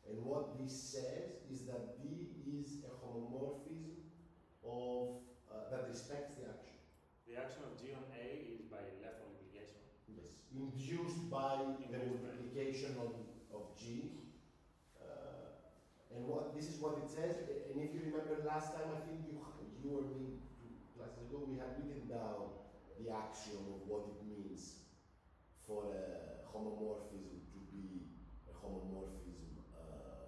And what this says is that D is a homomorphism of that respects the action. the action of G on A is by left multiplication. Yes, induced by the Induced by. multiplication of G. And what this is what it says. And if you remember last time, I think you or me 2 classes ago, we had written down the axiom of what it means for a homomorphism to be a homomorphism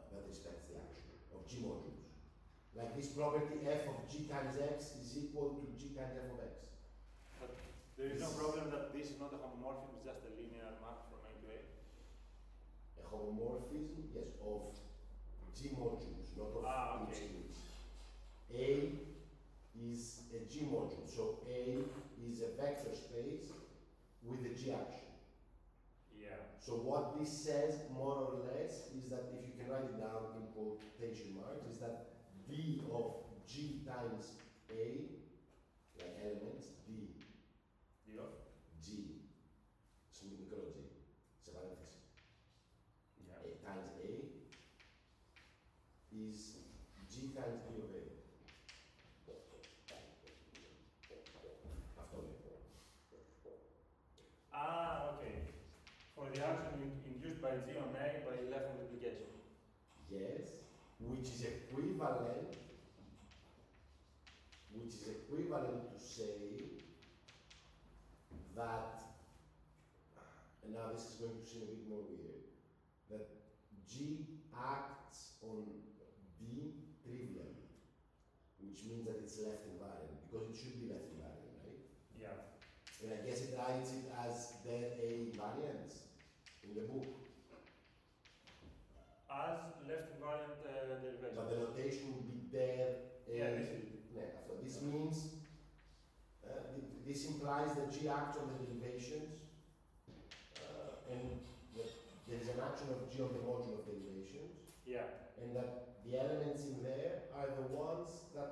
that respects the action of G modules. Like this property f of G times x is equal to G times f of x. But there is no problem that this is not a homomorphism, it's just a linear map from A to A. A homomorphism, yes, of G modules, not of okay. schemes. A is a G module, so A is a vector space with a G action. Yeah. So what this says, more or less, is that if you can write it down in quotation marks, is that D of G times A, like elements, D, D of? G, micro G, it's a parenthesis, Yeah. A times A is G times D of A. Αυτό λέει. Ah, okay. For the action induced by G on A by left multiplication. Yes, which is equivalent to say that, and now this is going to seem a bit more weird, that G acts on D trivially, which means that it's left invariant, because it should be left invariant, right? Yeah. And I guess it writes it as there A invariants in the book. As left invariant this implies that G acts on the derivations, and that there is an action of G on the module of derivations, Yeah. and that the elements in there are the ones that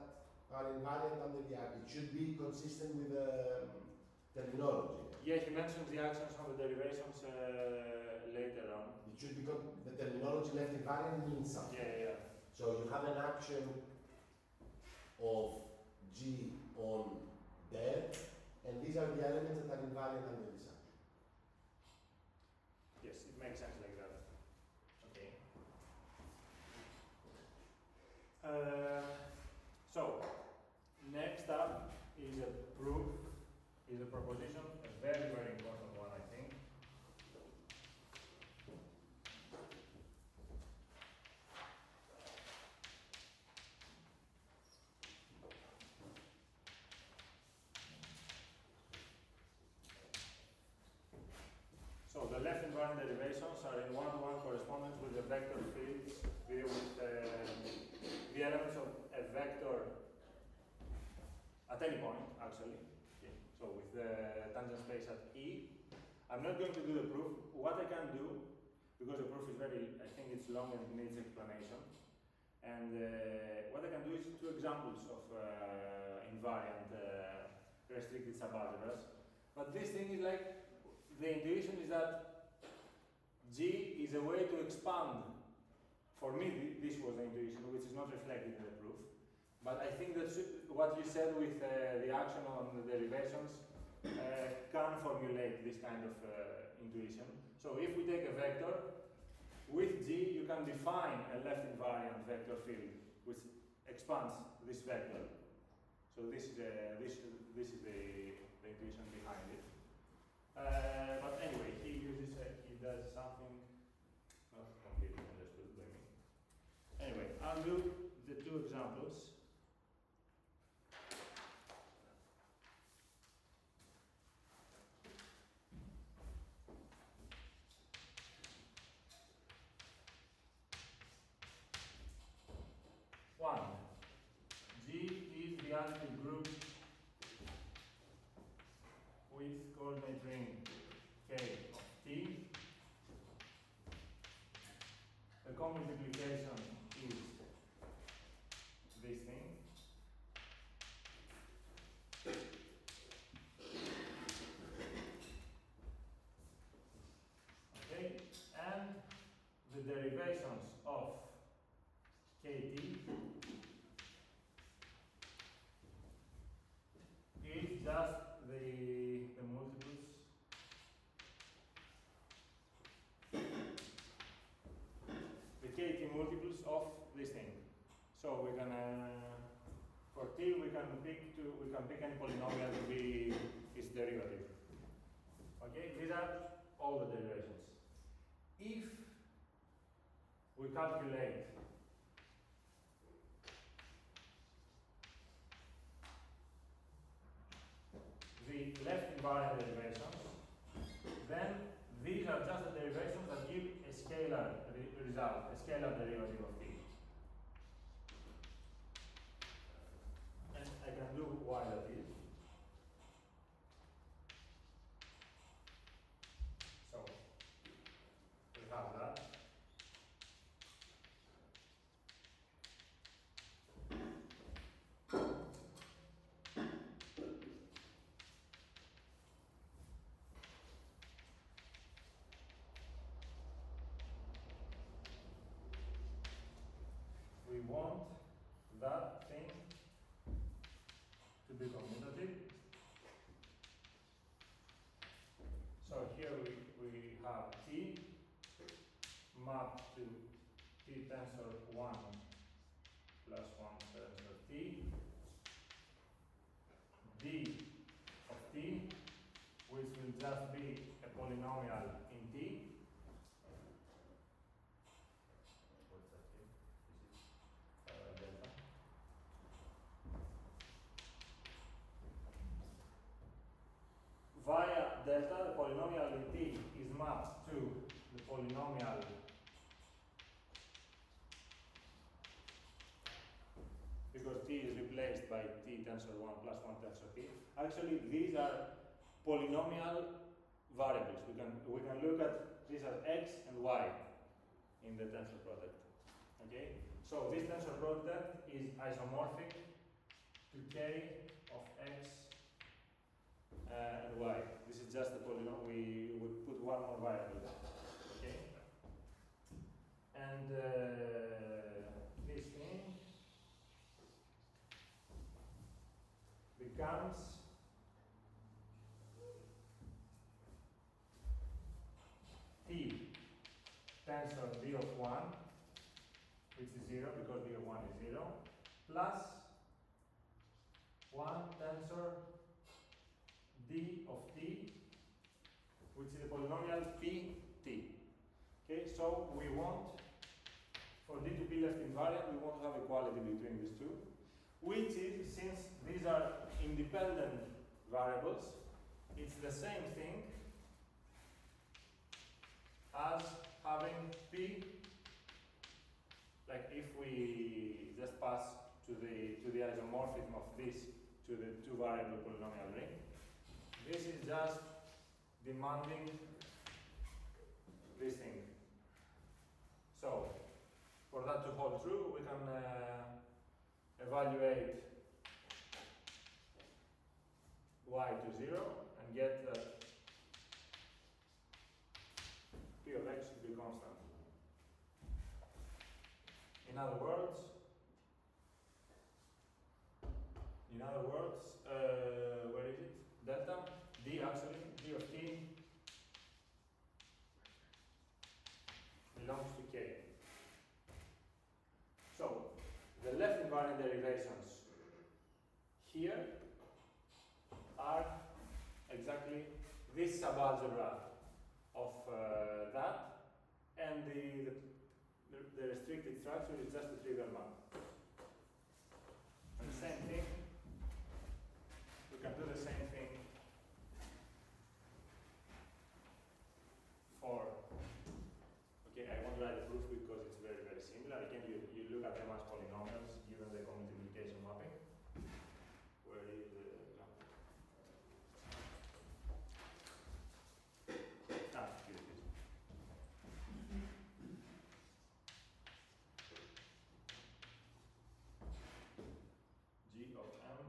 are invariant under the act. It should be consistent with the terminology. Yeah, he mentions the actions on the derivations later on. It should be the terminology left invariant means something. Yeah. So you have an action of G on del, and these are the elements that are invariant under this action. Yes, it makes sense like that. Okay. So, next up is a proof, is a proposition, a very, very important one, I think. So the left invariant derivations are in one-to-one correspondence with the vector fields, with the elements of a vector at any point, actually. Okay. So with the tangent space at E. I'm not going to do the proof. What I can do, because the proof is very, I think it's long and it needs explanation. And what I can do is two examples of invariant restricted subalgebras. But this thing is like, the intuition is that G is a way to expand. For me, this was the intuition, which is not reflected in the proof. But I think that what you said with the action on the derivations can formulate this kind of intuition. So if we take a vector, with G you can define a left invariant vector field which expands this vector. So this is the intuition behind it. But anyway, he does something not completely understood by me. Anyway, I'll do the two examples. One, G is the additive group with coordinate ring K of T. The co-multiplication is this thing. Okay, and the derivations of KT is just the multiples the KT multiples of this thing. So we can for T we can pick any polynomial to be its derivative. Okay, these are all the derivations. If we calculate the left invariant derivations, then these are just the derivations that give a scalar result, a scalar derivative of T. And I can do why that is. So, we have that. We want that thing to be commutative. So here we have T mapped to T tensor 1 plus 1 tensor T. D of T, which will just be a polynomial in T. What's that here? This is delta. Via delta, the polynomial in T is mapped to the polynomial because T is replaced replaced by t tensor 1 plus 1 tensor t. Actually, these are polynomial variables. We can look at these as x and y in the tensor product. Okay? So this tensor product is isomorphic to k of x and y. This is just a polynomial. We would put one more variable there. Okay? And this thing becomes t tensor d of 1, which is 0 because d of 1 is 0, plus 1 tensor d of t, which is a polynomial pt. Okay, so we want, for d to be left invariant, we want to have equality between these two, which is, since these are independent variables, it's the same thing as having p, like if we just pass to the isomorphism of this to the two variable polynomial ring. This is just demanding this thing. So, for that to hold true, we can evaluate y to 0 and get that p of x should be constant. In other words, where is it? Delta d, actually d of t belongs to k. So the left invariant derivations here are exactly this subalgebra of that, and the restricted structure is just a trivial map. And the same thing, we can do the same thing for, okay, I won't write the proof because it's very, very similar. Again, you look at them as polynomials given the commutative mapping. Where is the example? Here it is. G of m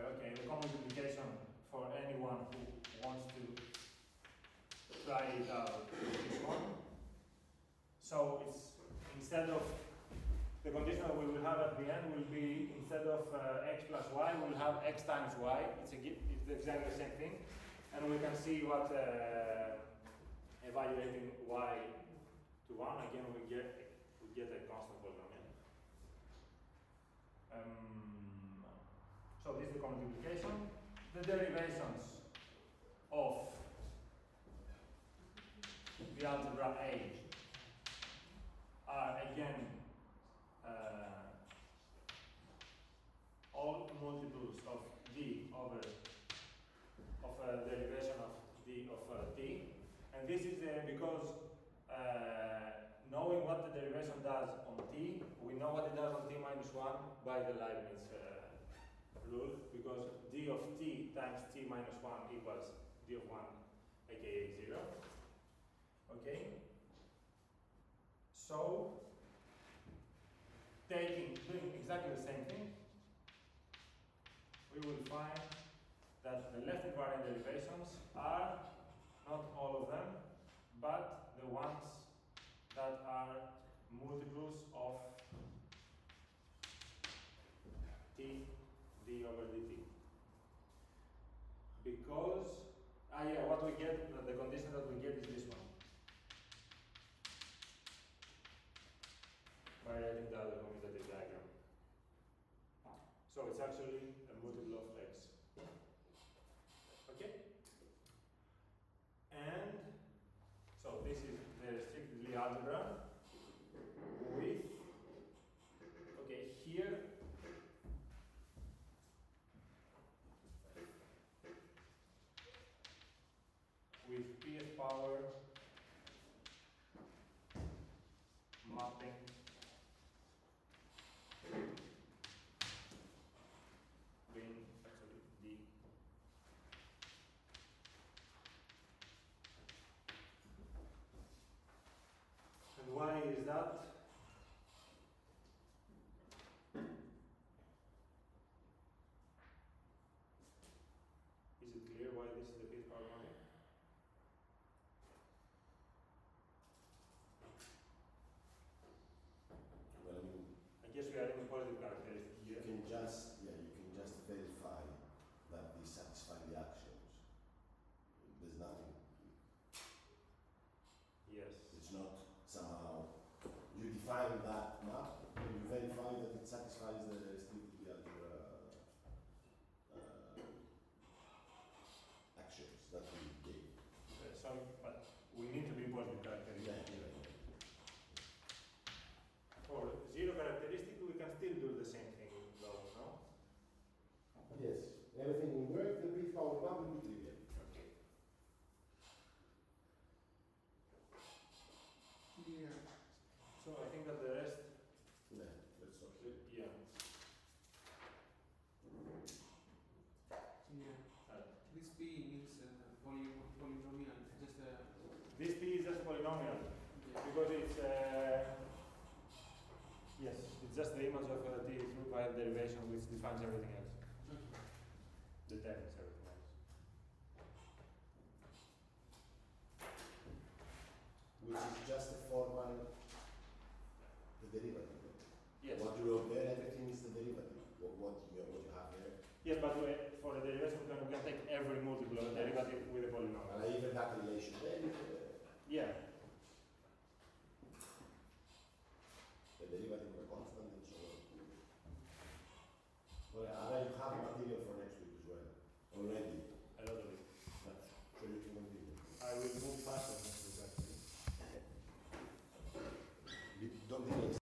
okay, the common multiplication for anyone who wants to try it out is this one. So it's, instead of the condition that we will have at the end will be, instead of x plus y, we'll have x times y. It's exactly the same thing. And we can see what evaluating y to 1, again we get a constant polynomial. So this is the common multiplication. The derivations of the algebra A are again all multiples of d over of derivation of d of t, and this is because knowing what the derivation does on t, we know what it does on t minus 1 by the Leibniz rule, because d of t times t minus 1 equals d of 1, aka 0. Okay? So, doing exactly the same thing, we will find that the left invariant derivations are not all of them, but the ones that are multiples of t d over dt. Because, what we get, the condition that we get is this one. By writing down the commutative diagram. So it's actually a multiple of x. Okay? And so this is the restricted Lie algebra with, okay, here with p of why is that? Is it clear why this is the fifth harmonic? Well, I mean, I guess we are in a positive characteristic you here. can just verify that these satisfy the axioms. There's nothing. Yes. It's not somehow you define that map and you verify that it satisfies the restricted algebra actions that we gave. But we need to be positive characteristic. For zero characteristic, we can still do the same thing though, no? Yes, everything will work, the brief power map will be trivial. Okay. Yeah. So I think that the rest, Yeah, let's stop. yeah. Yeah. Uh, This P means polynomial, just This P is just polynomial because it's yes, it's just the image of T through by derivation which defines everything else, determines everything else. Which is just a formal the derivative. Yes. What you wrote there, everything is the derivative. What you have there. Yes, but for a derivation we can take every multiple of a derivative with a polynomial. And even that relation there, Yeah. the derivative of a constant and so on. Well, and you have material for next week as well, already.